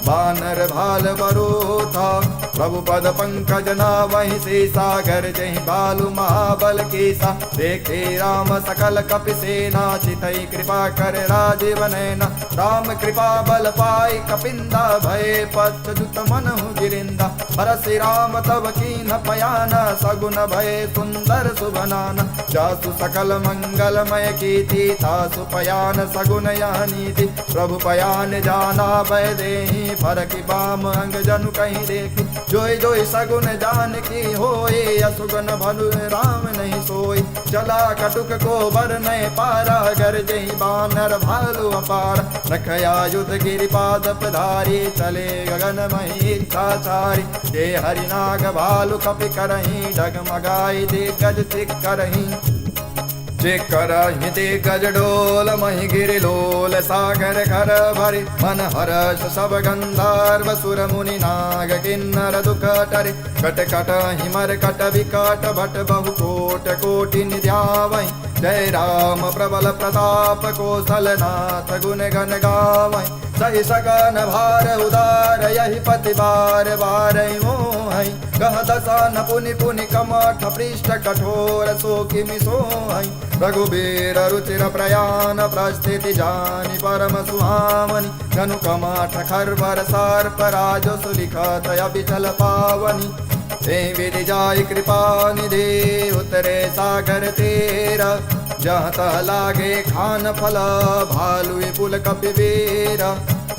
बानर भाल बरो था प्रभु पद पंकज ना वहीं से सागर जही बालु महाबल केसा। देखे राम सकल कपि सेना चितई कृपा कर राजीव नैना। राम कृपा बल पाई कपिंदा भय पच्युत मनहु गिरिंदा। बरसि राम तब कीन पयाना सगुन भय सुंदर सुभनाना। जासु सकल मंगलमय कीर्ति तासु पयान सगुन यानीति। प्रभु पयान जाना भय देहि फरकि बाम अंग जनु कहीं देखी। जोई जोई सगुन जान की होए असुगन भनु राम नहीं सोई। चला कटुक को बर नय पारा गर जही बानर भालु अपार। रखया युद्ध गिरिपाद पधारी चले गगन मही इच्छाचारी। जे हरिनाग भालु कपि करही डगमगाई दिग्गज चिक करही। जे करहि दिग्गज डोल मही गिरि लोल सागर घर भरि। मन हर्ष सब गंधर्व सुर मुनि नाग किन्नर दुख टरि। कट कट हिमर कट विकट भट बहु कोट कोटि निध्यावै। जय राम प्रबल प्रताप कौशल नाथ गुण गण गावै। सही सकन भार उदार यही पति बार बार मोहै। गह दसन पुनि पुनि कमठ पृष्ठ कठोर सो किमि सोहै। रघुबीर रुचिर प्रयाण प्रस्थिति जानि परम सुहावनि। धनु कमठ खरबर सर्प राज सुलिखत अबिचल पावनि। ते विधि जाय कृपा निधि उतरे सागर तेरा। जहाँ तह लागे खान फल भालु पुल कपि वीरा।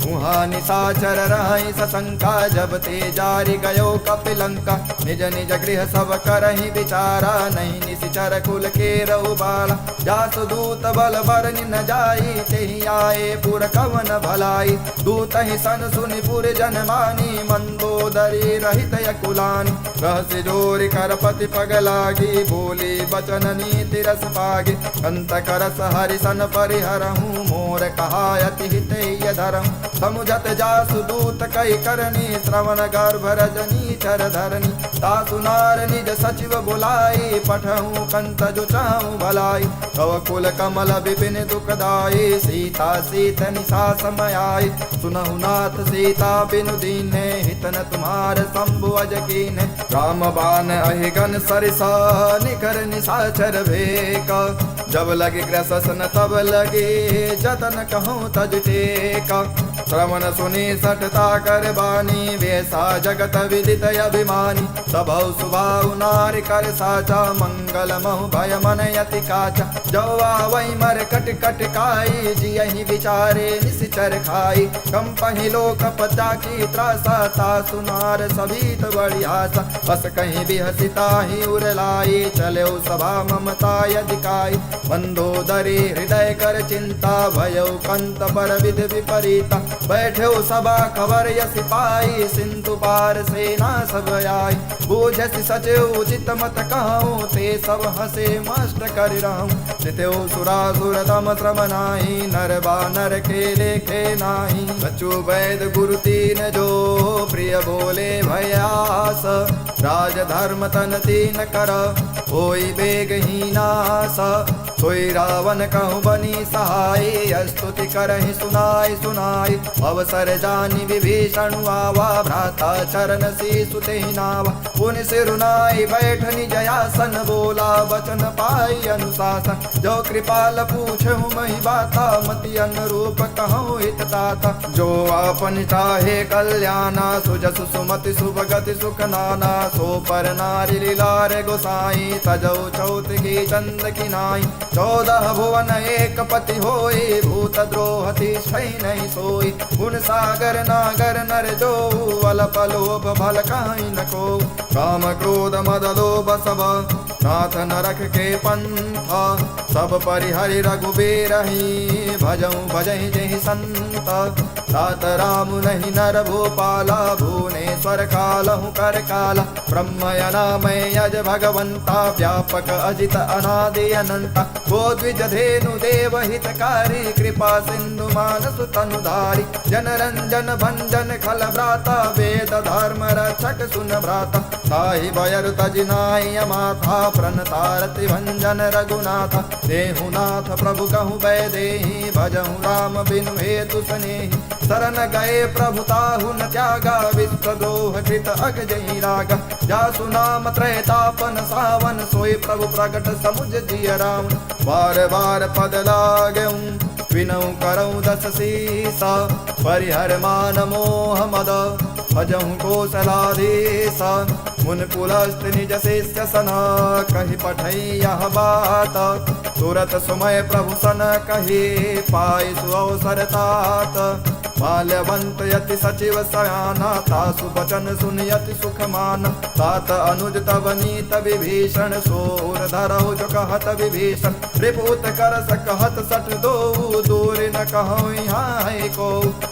उहाँ निशाचर रहि सशंका जब ते जारि गयो कपिलंका। निज निज गृह सब करहि विचारा नहीं निशिचर कुल के रहु बाला। जासु दूत बल बरनि न जाई तेहि आए पुर कवन भलाई। दूत ही सन सुनि पुर जन मानी मंदोदरी रहित यकुलानी। रहस्य जोरि कर पति पग लागी बोली बचन नीति रस पागी। कंत करस हरिसन परिहरहूँ मोर कहायति हितैय धरहूँ। समुझत जासु दूत कई करनी श्रवण गर्भ रजनी चर धरनी। तासु नार निज सचिव बुलाई पठहूँ कंत जो चाहूँ भलाई। तव कुल कमल विपिन दुखदाई सीता सीत निशा समयाई। सुनहु नाथ सीता बिनु दीने हितन तुम्हार शंभु अज कीने। राम बान अहिगन सरिसा निकर निशाचर भेका। जब लगे ग्रसन तब लगे जतन कहूँ तज टेका। श्रवण सुनी सठता कर बानी वैसा जगत विदित अभिमानी। सबौ सुभाउ नारि कर साचा मंगल महु भय मन यति काचा। जौआ वही मर कट कट काई जियहि विचारे निशिचर खाई। कंपहि लोक पचा की त्रासा तासु नार सभीत बड़ी आशा। बस कहीं भी हसिता ही उर लाई चले सभा ममता यदिकाई। मंदोदरी हृदय कर चिंता, भयो कंत पर विधि विपरीता। बैठो सभा खबर यस पाई, सिंधु पार सेना सब आई। बूझस सचिव चित मत कहूँ, ते सब हसे मस्त कर रहूँ। नित्यो सुरासुर तम श्रम नाही, नर बानर के लेखे नाही। बच्चू वैद गुरु तीन जो, प्रिय बोले भयास। राज धर्म तन तीन कर, होई बेगहीनास। सोई रावण कहूँ बनी सहाय, स्तुति करहि सुनाई सुनाई। अवसर जानी विभीषण आवा, भ्राता चरण शीशु तेहि नावा। पुनि सिरुनाई बैठ निज आसन, बोला वचन पाई अनुशासन। जो कृपाल पूछहु महि बाता, मति अनुरूप कहूँ हित ताता। जो आपन चाहे कल्याणा, सुजसु सुमति सुभगति सुख नाना। सो पर नारी लीलार गोसाई, तजौ चौथ की चंद की नाई। 14 भुवन एक पति होई, भूत द्रोह तिष्ठइ नहीं सोई। गुण सागर नागर नर जो, अल्प लोभ भल काहि न को। काम क्रोध मद लोभ सब, नाथ नरक के पंथा। सब परिहरि रघुबीर ही, भजऊँ भजहि जेहि संत। तात राम नहीं नर भूपाला, भुवनेश्वर कालहु कर काला। ब्रह्मयनामय यज भगवंता, व्यापक अजित अनादि अनंता। गोद्विज धेनु देव हितकारी, कृपा सिंधु मानस तनुधारी। जन रंजन भंजन खल भ्राता, वेद धर्म रक्षक सुन भ्राता। ताहि भयर तज नाय माथा, प्रणतारति भंजन रघुनाथा। देहु नाथ प्रभु कहूँ वैदेही, भजहु राम बिनु हेतु स्नेही। शरण गए प्रभु ताहु न त्यागा, विश्वद्रोह कृत अग जहि रागा। जासु नाम त्रैतापन सावन, सोई प्रभु प्रगट समुझ जिय राम। बार बार पद लागऊँ, विनऊ करऊँ दस सीसा। परिहर मान मोह मद, भजहु कौशलाधीसा। मुन पुलस्त निज शिष्य सना, कहि पठई यह बात। तुरत सुमय प्रभु सन कही, पाई सुअवसर तात। माल्यवंत यति सचिव सयाना, तासु बचन सुनियति सुख मान। तात अनुज तब नीत विभीषण, सोर धरहु जो कहत विभीषण। रिपुत कर सकहत सठ दो, दूर न कहूँ यहाँ है को।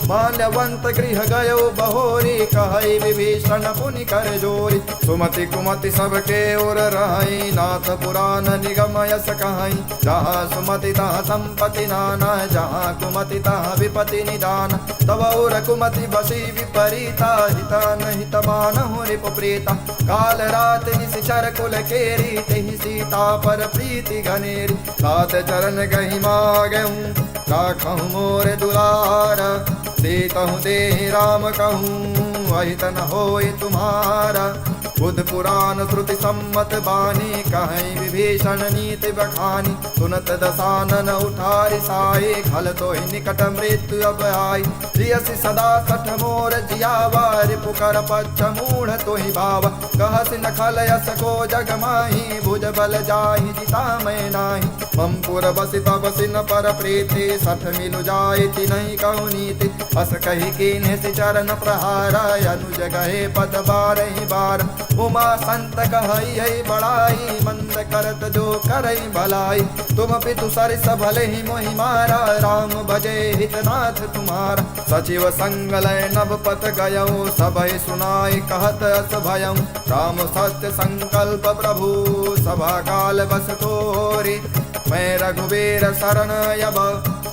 माल्यवंत गृह गयो बहोरी, कहई विभीषण पुनि कर जोरी। सुमति कुमति सबके ओर रहाई, नाथ पुराण निगम यस कहाई। जहाँ सुमति तहाँ संपत्ति नाना, जहाँ कुमति तहाँ विपति निदान। तब और कुमति बसी विपरीता, हिता नहीं तमानहु रिपु प्रीता। काल रात निशिचर कुल केरी, तेहि सीता पर प्रीति घनेरी। सात चरण गहि मागहूँ, राखहु मोर दुलार। सीतहु देहि राम कहूँ, अहित न होय तुम्हारा। बुध पुराण श्रुति सम्मत बानी, कहीं विभीषण नीति बखानी। सुनत दसानन उठारी साई, खल तो ही निकट मृत्यु अब आई। जियसि सदा सठ मोर जियावा, रिपु कर पच्छ मूढ़ तो ही भावा। कहसि न खल यस को जग माही, भुज बल जाहि जिता मैं नाही। ममपुर बसि तब सिन पर प्रीति, सठ मिलु जाइति नहीं कहु नीति। अस कही कीन्हे सि चरण प्रहारा, अनुज गहे पद बारहि बार। उमा संत कहई है बड़ाई, मंद करत जो करई भलाई। तुम पितु सरिस भले ही मोहि मारा, राम भजे हितनाथ तुम्हारा। सचिव संग लय नभ पथ गयऊ, सबहि सुनाई कहत अस भयऊ। राम सत्य संकल्प प्रभु, सभा काल बस तोरी। मैं रघुबीर शरण यब,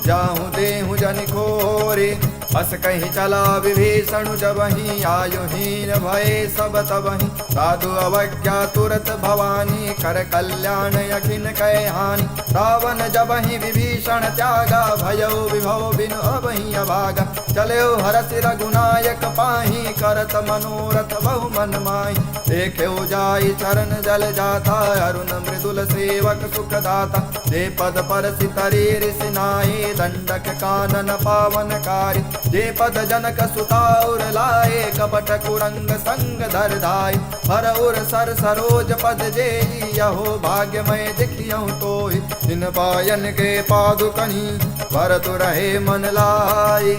जाहूँ देहूँ जन खोरी। अस कहीं चला विभीषण जबहि, आयुहीन भये सब तबहि। साधु अवज्ञा तुरत भवानी, कर कल्याण यखिन कै हानि। रावण जबहि विभीषण त्यागा, भयो विभव बिनु अबहि अभागा। चलो हरसि रघुनायक पाहि, करत मनोरथ बहु मन माहि। देख्यो जाई चरण जल जाता, अरुण मृदुल सेवक सुखदाता। जे पद परसि तरी ऋषि नाहि, दंडक कानन पावनकारी। जे पद जनक सुताउर लाए, कपट कुरंग संग धर धाय। हर उर सर सरोज पद जेई, यहो भाग्यमय देखियहु तोहि। इन पायन के पादुकनि, भरतु रहे मन लाई।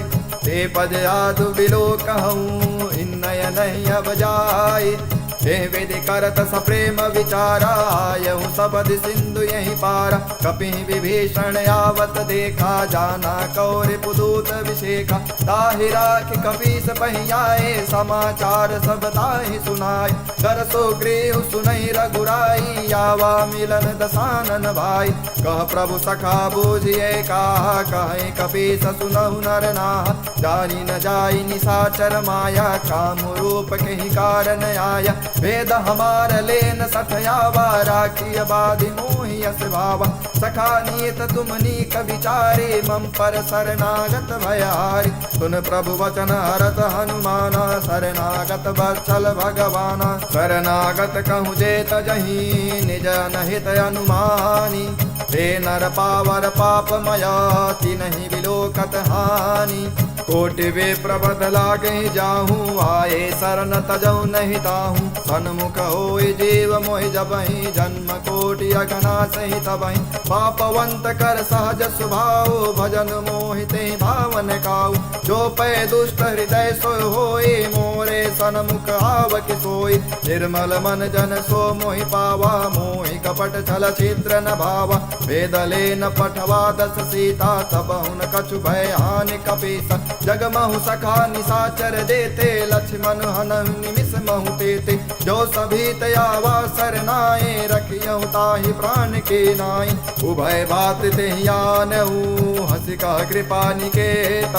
ते पद यादु बिलो कहूँ, इन नयन अब जाय। हे विधि करत सप्रेम विचारा, यहु सबद सिंधु यही पारा। कपि विभीषण आवत देखा, जाना कौर पुदूत विशेखा। ताहि राख कपीस पहियाए, समाचार सब ताहि सुनाय। कर सो गृह सुनई रघुराई, आवा मिलन दसानन भाई। कह प्रभु सखा बूझिए कहा, कहे कपीस सुनहु नर नाहा। जानी न जाई निशाचर माया, काम रूप कहीं कारण आया। वेद हमार लेन सठयावा, राखी बाधि मोहि यस भावा। सखा नीत तुम नीक विचारे, मम पर शरणागत भयारी। सुन प्रभु वचन हरत हनुमाना, शरणागत वत्सल भगवाना। शरणागत कहूँ जेत जहीं, निज अनहित अनुमानी। हे नर पावर पापमया, तिन्हि विलोकत हानि। कोटि वे प्रबद लागे जाहूँ, आए शरण तजौ नहीं ताहूँ। सन्मुख होय जीव मोहि जबहि, जन्म कोटि अगना सहि तबहि। पापवंत कर सहज स्वभाव, भजन मोहिते भावन काऊ। जो पै दुष्ट हृदय सोय होय, मोरे सन्मुख आवक सोय। निर्मल मन जन सो मोहि पावा, मोहि कपट छल छिद्र न भावा। वेद लेन पठवा दस सीता, तब हुन कछु भय हानि कपीसा। जगमहु सखा निशाचर देते, लक्ष्मण हनहु निमिष महु तेते। जो सभी तयावा सरनाए, रखियहु ताहि प्राण के नाई। उभय बात तेहि आनहु, हंसी कह कृपा निकेत।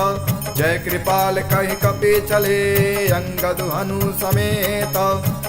जय कृपाल कहि कपि चले, अंगद हनु समेत।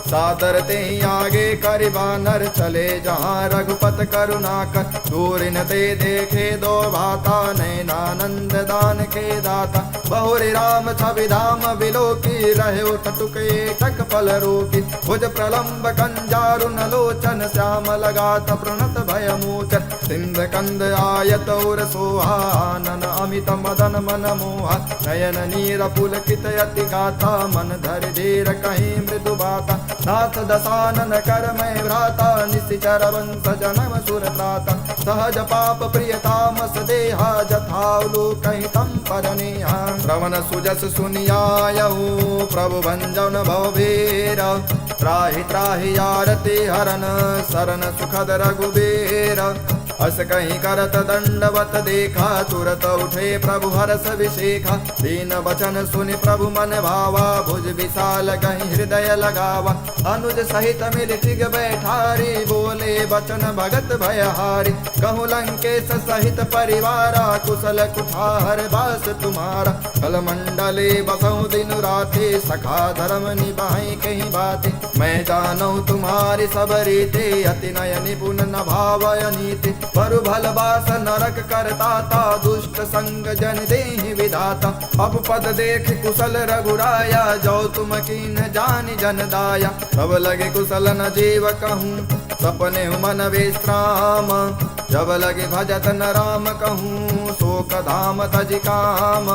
सादर तेहि आगे करि बानर चले, जहाँ रघुपत करुणाकर। दूर न ते देखे दो भाता, नैनानंद दान के दाता। बहुरि राम छवि धाम बिलोकी, रहे टुक एकक फल रोकी। भुज प्रलम्ब कंजारुन लोचन, श्याम लगात प्रणत भय मोचन। सिंध कंद आयत और सोहा, आनन अमित मदन मन मोहा। नयन नीर पुलकित अति गाता, मन धर धीर कहीं मृदु बाता। नाथ दसानन कर मैं भ्राता, निशिचर वंश जनम सुर त्राता। सहज पाप प्रियतामस देहा, जथावलो कहीं तम परनेहा। श्रवण सुजस सुनियायहु, प्रभु भंजन भवभीर। त्राहि त्राहि आरती हरन, शरण सुखद रघुबीर। अस कहीं करत दंडवत देखा, तुरत उठे प्रभु हरस विशेखा। दीन वचन सुनि प्रभु मन भावा, भुज विशाल कहीं हृदय लगावा। अनुज सहित मिल टिग बैठारी, बोले वचन भगत भयहारी। कहूँ लंकेश सहित परिवारा, कुशल कुठार बास तुम्हारा। कल मंडले बसऊं दिन राते, सखा धर्म निभाई कहीं बाते। मैं जानू तुम्हारी सब रीते, अति नय निपुण न भावय नीति। परु भल बास नरक करता था, दुष्ट संग जन देहि विधाता। अब पद देख कुशल रघुराया, जो तुम कीन जानि जन दाया। तब लगे कुशल न जीव कहूँ, सपने मन विश्राम। जब लगे भजत न राम कहूँ, शोक धाम तज काम।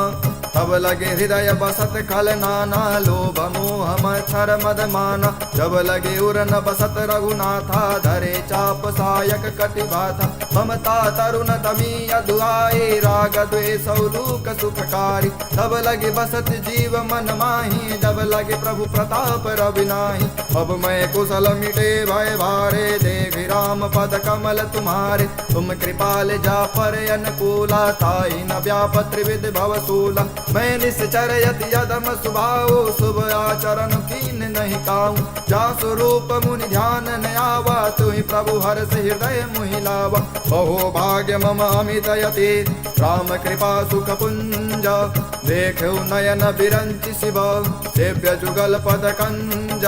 तब लगे हृदय बसत खल नाना, लोभ मोह मच्छर मद माना। जब लगे उर न बसत रघुनाथा, धरे चाप सायक कटिभाथा। ममता तरुण तमी अधुआए, राग द्वेष लूक सुखकारी। तब लगे बसत जीव मन माही, जब लगे प्रभु प्रताप रविनाही। अब मैं कुशल मिटे भय भारे, देख राम पद कमल तुम्हारे। तुम कृपाल जा पर अनुकूला, ताई न व्याप त्रिविध भवसूला। मैं निश्चर यति यदम स्वभाव, शुभ आचरण कीन नहीं काऊ। जा स्वरूप मुनि ध्यान न आवा, तुहि प्रभु हर्ष हृदय मुहि लावा। बहु भाग्य मम अमित यति, राम कृपा सुख पुंज। देखु नयन बिरंचि शिव, सेव्य जुगल पद कंज।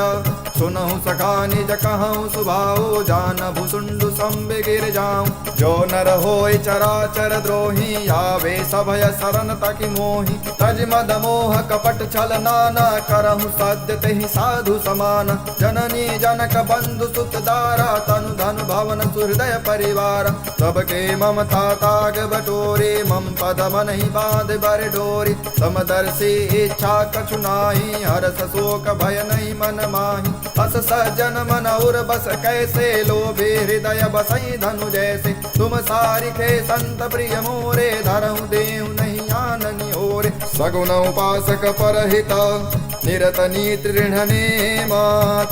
सुनहु सखा निज कहूँ सुभाऊ, जान भुसुंडु संबे गिर जाऊँ। जो नर होय चराचर द्रोही, आवे सभय शरण तकि मोहि। तज मद मोह कपट छल नाना, करहु सद्य तेहि साधु समान। जननी जनक बंधु सुत दारा, तनु धन भवन सुहृदय परिवार। सबके ममता ताग बटोरे, मम पद मन ही बाध बर डोरी। समदर्शी इच्छा कछु नाही, हरस शोक भय नहीं मन माही। अस सज्जन मन उर बस कैसे, लोभे हृदय बसई धनु जैसे। तुम सारिखे संत प्रिय मोरे, धरहु देहु नहीं आननि ओरे। सगुन उपासक परहित, निरत नीतृणनेम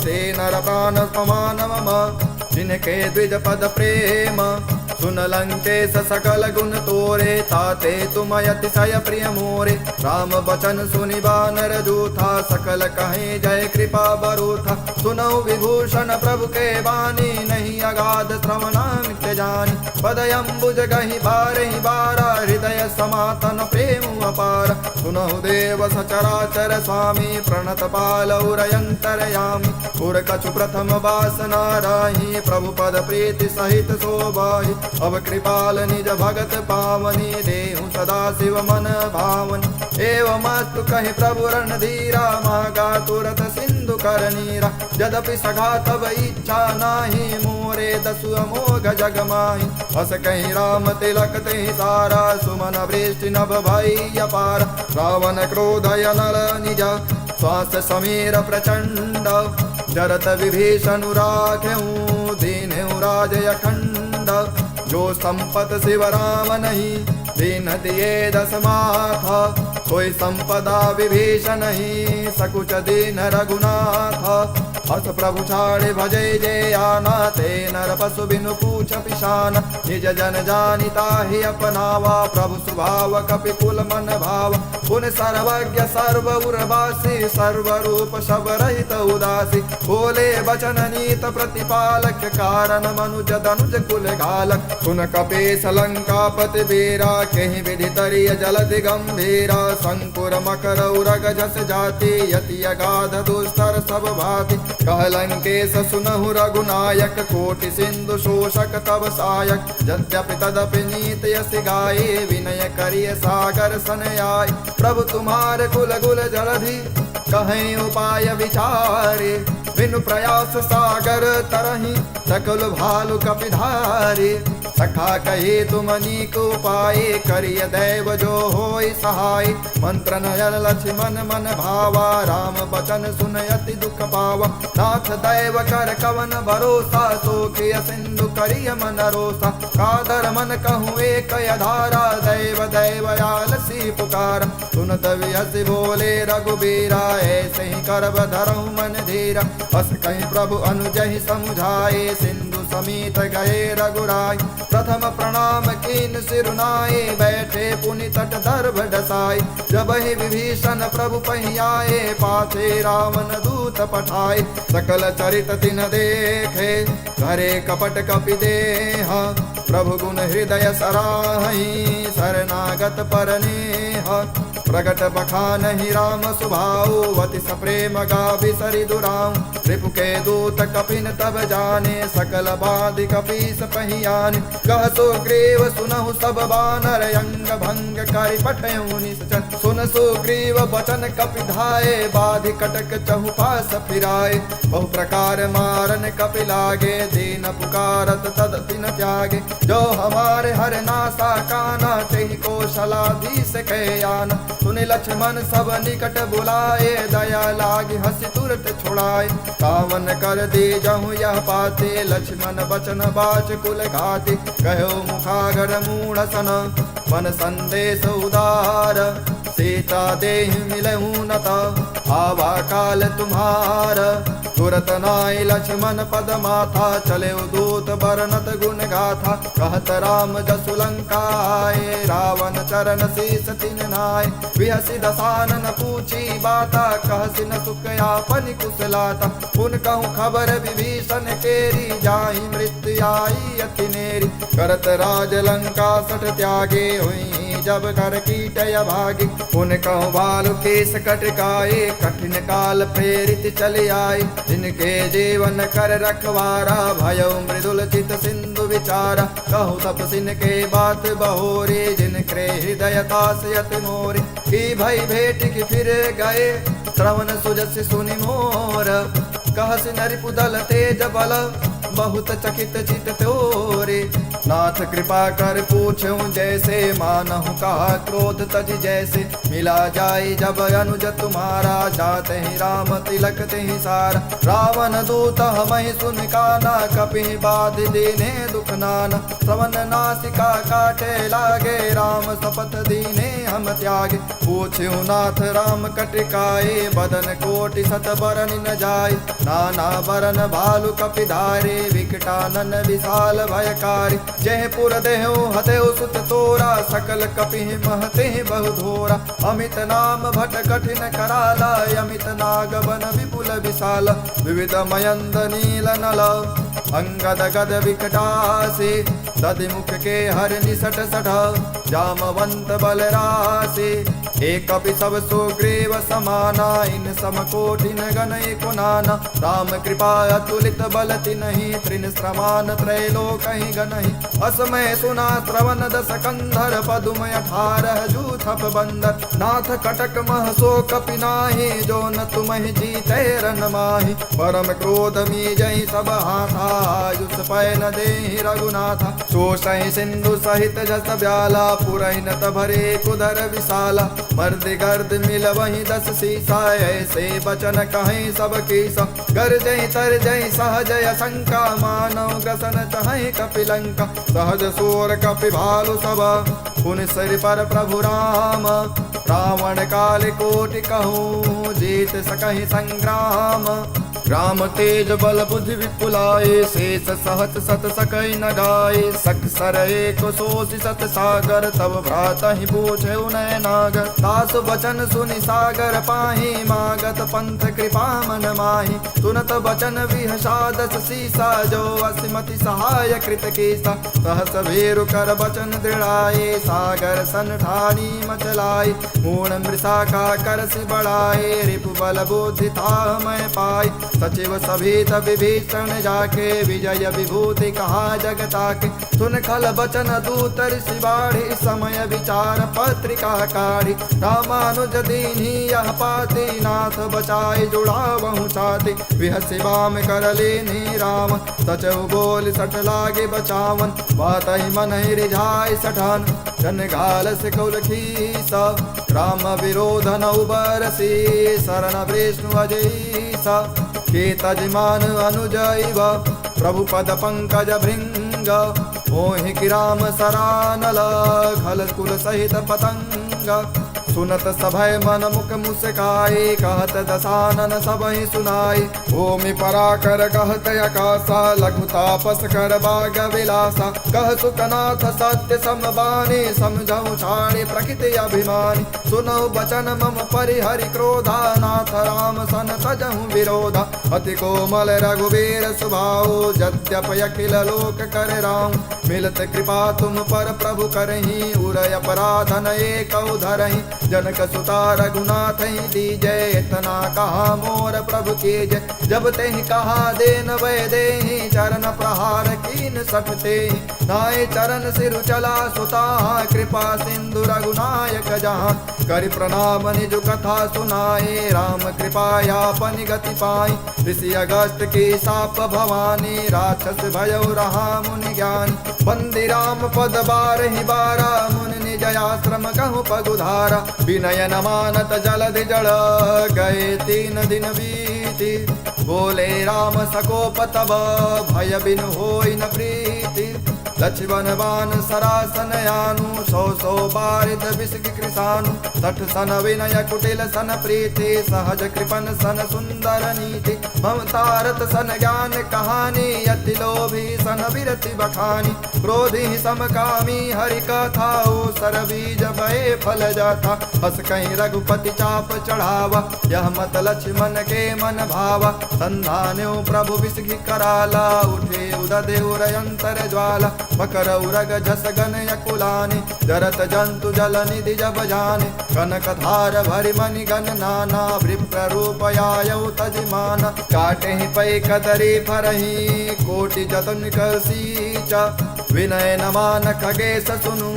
ते नर प्राण समान मम जिनके द्विज पद प्रेम सुन लंकेश सकल गुण तोरे ताते तुम अतिशय प्रिय मोरे राम बचन सुनि बानर जूथा सकल कहे जय कृपा बरूथा सुनौ विभूषण प्रभु के बानी नहीं अगाध श्रवणामित जानी पदयंबुज गहि बारहि बारा हृदय समातन प्रेम अपार सुनहु देव सचराचर स्वामी प्रणत पालौरयंतरयामि पुर कछु प्रथम वासना राहि प्रभु पद प्रीति सहित शोभाहि अब कृपाल निज भगत पावनी देहु सदा शिव मन भावनी एवमस्तु कहि प्रभु रणधीरा मागा तुरत सिंधु कर नीरा यद्यपि सघा तब इच्छा नाही मोरे दसु अमोघ जग माहि हस कहि राम तिलक तेहि सारा सुमन वृष्टि नभ भई अपार रावण क्रोधय नल निज श्वास समीर प्रचंड जरत विभीषण राख्यऊ दीन्यु राज अखंड जो संपत शिव राम नहीं दीन दिए दस माथा कोई संपदा विभीषण नहीं सकुच दीन रघुनाथ हस प्रभु छाड़े भजे जय आना ते नर पशु बिनु पूछ पिशान निज जन जानिता ही अपनावा प्रभु स्वभाव कपि कुल मन भाव पुन सर्वज्ञ सर्व उर्वासी सर्व रूप सब रहित उदासी बोले बचन नीत प्रतिपालक कारण मनुज धनुज कुल घालक पुन कपेश लंकापति वीरा कहीं विधि तरिय जलधि गंभीरा संकुर मकर उरग जस जाति यति अगाध दुस्तर सब भाति कहलंकेश सुनहु रघुनायक कोटि सिंधु शोषक तब सायक यद्यपि तदपि नीत यस गाये विनय करिय सागर सन आय प्रभु तुम्हारे कुल गुल जलधि कहीं उपाय विचारे बिनु प्रयास सागर तरहि सकल भालु कपिधारे सखा कहे तुम अनीक उपाय करिय दैव जो होय सहाय मंत्र नयन लक्ष्मण मन भावा राम बचन सुन अति दुख पावा नाथ दैव कर कवन भरोसा सोखिय सिंधु करिय मन रोसा कादर मन कहूँ एक अधारा दैव दैव आलसी पुकार सुनत विहसी बोले रघुबीरा ऐसे ही करब धरहु मन धीरा बस कहीं प्रभु अनुजहि समुझाए सिंधु समीत गए रघुराय प्रथम प्रणाम कीन सिरुनाए बैठे पुनि तट दर्भ डसाई जब ही विभीषण प्रभु पहियाए पाछे रावण दूत पठाए सकल चरित तिन देखे घरे कपट कपि देह प्रभु गुण हृदय सराहि शरणागत परनेह प्रगट बखान ही राम सुभाऊ वति सप्रेम गाभि सरि दुराऊ रिपु के दूत कपिन तब जाने सकल बाधि कपीस पहियान कह सुग्रीव सुनहु सब बानर अंग भंग करि पठयु निश्चर सुन सुग्रीव बचन कपि धाये बाधि कटक चहुपास फिराए बहु प्रकार मारन कपि लागे दीन पुकारत तद तिन त्यागे जो हमारे हर नासा काना तेहि कौशलाधीश के आन सुनि लक्ष्मण सब निकट बुलाए दया लागी हंसी तुरत छुड़ाए कावन कर दी जहु यह पाते लक्ष्मण बचन बाच कुल घाति कहो मुखागर मूढ़ सन मन संदेश उदार सीता देहि मिलहु नता आवा काल तुम्हार तुरत नाय लक्ष्मण पद माथा चले दूत बरनत गुण गाथा कहत राम जसु लंकाए रावण चरण शीस तिन नाय विहसी दसानन पूछी बाता कहसी न सुख आपन कुशलाता पुन कहूँ खबर विभीषण केरी जाहि मृत्यु आई अति नेरी करत राज लंका सठ त्यागे हुई जब कर कीटय भागी पुन कहूँ बालु केस कटकाए कठिन काल प्रेरित चले आए जिनके जीवन कर रखवारा भयो मृदुल चित सिंधु विचारा कहूँ तपसिन के बात बहोरे जिनके हृदय तासयत मोरे की भई भेट की फिर गए श्रवण सुजस सुनि मोर कहस नरिपुदल तेज बल बहुत चकित चित तोरे नाथ कृपा कर पूछूं जैसे, मानहु कहा क्रोध तज जैसे। मिला जाए जब अनुज तुम्हारा, जाते ही राम तिलक ते सारा। रावण दूत हमें सुन काना, कपि बाध दीने दुख नाना। श्रवण नासिका काटे लागे, राम शपथ दीने हम त्यागे। पूछ्यु नाथ राम कटिकाए, बदन कोटि सत बरन न जाय। नाना बरन भालु कपिधारे, विकटानन विशाल भयकारी। जयपुर देहु हतेउ सुत तोरा, सकल कपि महते बहु धोरा। अमित नाम भट कठिन कराला, अमित नाग बन विपुल विशाल। विविध मयंद नील नल, अंगद गद विकटासे। दधिमुख के हर निसट सठ, जामवंत बलरासे। एक कपि सब सुग्रीव समाना, इन समकोटिन गण एको नाना। राम कृपा अतुलित बल तिन्हि, त्रिन श्रमान त्रैलोकहि गणहि। असमय सुना श्रवण दस कंधर, पदुम 18 जूथप बंदर। नाथ कटक मह सो कपि नाहि, जो न तुम्हि जीते रन माहि। परम क्रोध मी जहि सब हाथा, आयुष पै न देहि रघुनाथा। शोषहि सिंधु सहित जस ब्याला, पुरहि न भरे कुदर विशाला। मर्द गर्द मिल वही 10 सीसा, ऐसे बचन कहें सब कीसा। गर्जहि तरजहि सहजय शंका, मानव ग्रसन चहै कपिलंका। सहज सोर कपि भालु सब, पुन सिर पर प्रभु राम। रावण काल कोटि कहूँ, जीत सकहि संग्राम। राम तेज बल बुद्धि विपुलाए, शेष सहत सत सकई न गाए। सक सर एक सोषि सत सागर, तब भ्रातहि पूछे नय नागर। दास वचन सुनि सागर पाहि, मागत पंथ कृपा मन माहि। सुनत वचन विहषादस सीसा, जो असिमति सहाय कृत कीसा। सहस भेरु कर वचन दृढ़ाए, सागर सन ठानी मचलाए। मूर्ण मृषा का करसि बढ़ाए, रिपु बल बुद्धि था मैं पाई। सचिव सभीत विभीषण जाके, विजय विभूति कहा जगता के। सुन खल बचन दूतर शिवाढ़ी, समय विचार पत्रिका काढ़ी। रामानुज दीन्ही यह पाती, नाथ बचाए जुड़ावहु छाती। विहसि बाम कर लेनी राम, सचहु बोल सठ लागे बचावन। बातहि मनहि रिझाय सठान, जन घाल से कौल खीसा। राम विरोध न उबरसी, शरण विष्णु अजीसा। के तजमान अनुजैव, प्रभु पद पंकज भृंग। मोहि किराम सरानल, खल कुल सहित पतंग। सुनत सभय मन मुख मुस्काए, कहत दसानन सबहि सुनाई। भूमि पराकर कहत आकाशा, लघु तापस कर बाग विलासा। कह सुकनाथ सत्य समबानी, समझऊ छाड़ी प्रकृति अभिमानी। सुनऊ बचन मम परिहरि क्रोधा, नाथ राम सन तजहु विरोधा। अति कोमल रघुवीर स्वभाव, यद्यप अखिल लोक कर राम। मिलत कृपा तुम पर प्रभु करहि, उरय अपराधन एक धरहि। जनक सुता रघुनाथ दीजय, इतना कहा मोर प्रभु की जय। जब तेहि कहा देन वै देहि, चरण प्रहार कीन सठते। नाय चरण सिरु चला सुता, कृपा सिंधु रघुनायक जहाँ। कर प्रणाम निज कथा सुनाए, राम कृपा यापन गति पाई। ऋषि अगस्त की साप भवानी, राक्षस भयउ रहा मुनि ज्ञानी। बंदी राम पद बारहि बारा, मुनि निजयाश्रम कहु पगुधारा। विनय न मानत जलधि जड़, गए 3 दिन बीती। बोले राम सकोप तब, भय बिनु होई न प्रीति। लक्ष्मण बान सरासन यानु, 100 बारिद विषि कृषानु। 60 सन विनय कुटिल सन प्रीति, सहज कृपन सन सुंदर नीति। ममतारत सन ज्ञान कहानी, अति लोभी सन विरति बखानी। क्रोधी समकामी हरि कथा, सर बीज भय फल जाता। हस कहीं रघुपति चाप चढ़ावा, यह मत लक्ष्मण के मन भावा। संधान्यो प्रभु विषि कराला, उठे उदय उरयंतर ज्वाला। मकर उरग झस गन यकुलानि, जरत जंतु जल निधि जब जाने। कनक धार भरि मणि गण नाना, विप्र रूप आयउ तजिमाना। काटे ही पै कदरी फरहि, कोटि जतन कर सींचा। विनय न मान खगेश सुनु,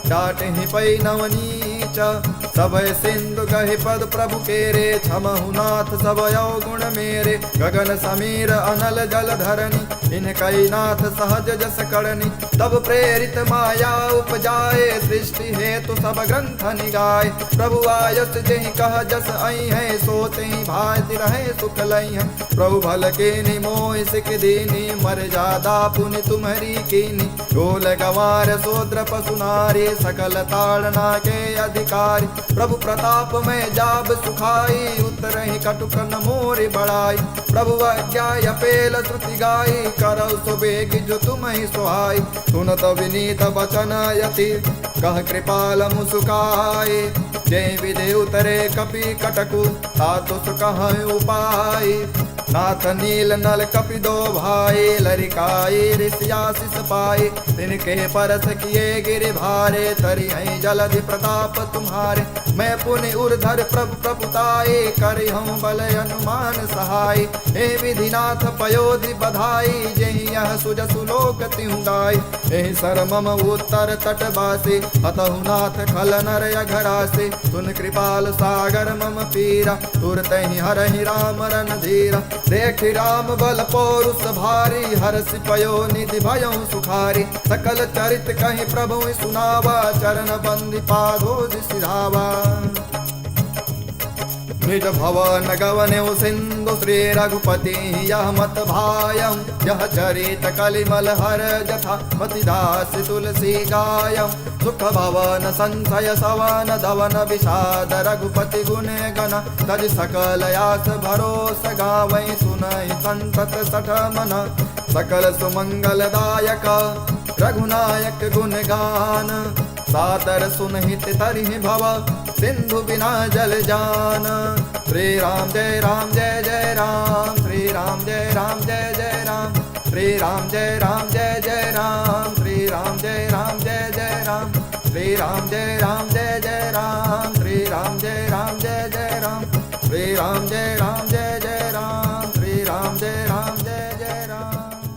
डाटे ही पै नवनीचा। सब सिंधु कहि पद प्रभु केरे, क्षमहु नाथ सब अवगुण मेरे। गगन समीर अनल जल धरनी, इनकई नाथ सहज जस करनी। तब प्रेरित माया उपजाए, सृष्टि हेतु सब ग्रंथ निगाए। प्रभु आयस जेहि कह जस आई है, सोते ही भाति रहे सुख लई है। प्रभु भल के मोहि सिख दीनी, मर्यादा पुनि तुम्हरी कीनी। गोल गंवार शूद्र पशु नारी, सकल ताड़ना के अधिकारी। प्रभु प्रताप में जाब सुखाई, उतरहि कटुक न मोरि बढ़ाई। प्रभु आज्ञा अपेल श्रुति गाई, करौ सुबेग जो तुम्हि सुहाई। सुनत विनीत वचन यति, कह कृपाल मुसुकाए। जय विधि उतरे कपि कटकु, तातु सुकह उपाय। नाथ नील नल कपि दो भाई, लरिकाई ऋषियाशिष पाए। तिनके परस किए गिरि भारे, तरि हैं जलधि प्रताप तुम्हारे। मैं पुनि उर्धर प्रभु प्रभुताए, करि हूँ बल अनुमान सहाय। हे विधिनाथ पयोधि बधाई, जेहि यह सुजसु लोक तिहु गाय। एहि सर मम उत्तर तटवासी, अतहु नाथ खल नर अघरासे। सुन कृपाल सागर मम पीरा, तुरतहि हरहि राम रणधीरा। देखि राम बल पौरुष भारी, हर्षि पयो निधि भयउ सुखारी। सकल चरित कहि प्रभु सुनावा, चरण बंदी पादोज सिधावा। निज भवन गवनेउ सिंधु, श्री रघुपति यह मत भायं। यह चरित कलिमल हर जथा, मति दास तुलसी गायं। सुख भवन संशय सवन धवन, विषाद रघुपति गुण गण। तज सकल आस भरोस गावै, सुनहि संतत सठ मन। सकल सुमंगल दायक, रघुनायक गुण गान। सादर सुनहित तरिहि भव, सिंधु बिना जल जान। श्री राम जय राम जय जय राम, श्री राम जय राम जय जय राम। श्री राम जय राम जय जय राम, श्री राम जय राम जय जय राम। श्री राम जय राम जय जय राम, श्री राम जय राम जय जय राम। श्री राम जय राम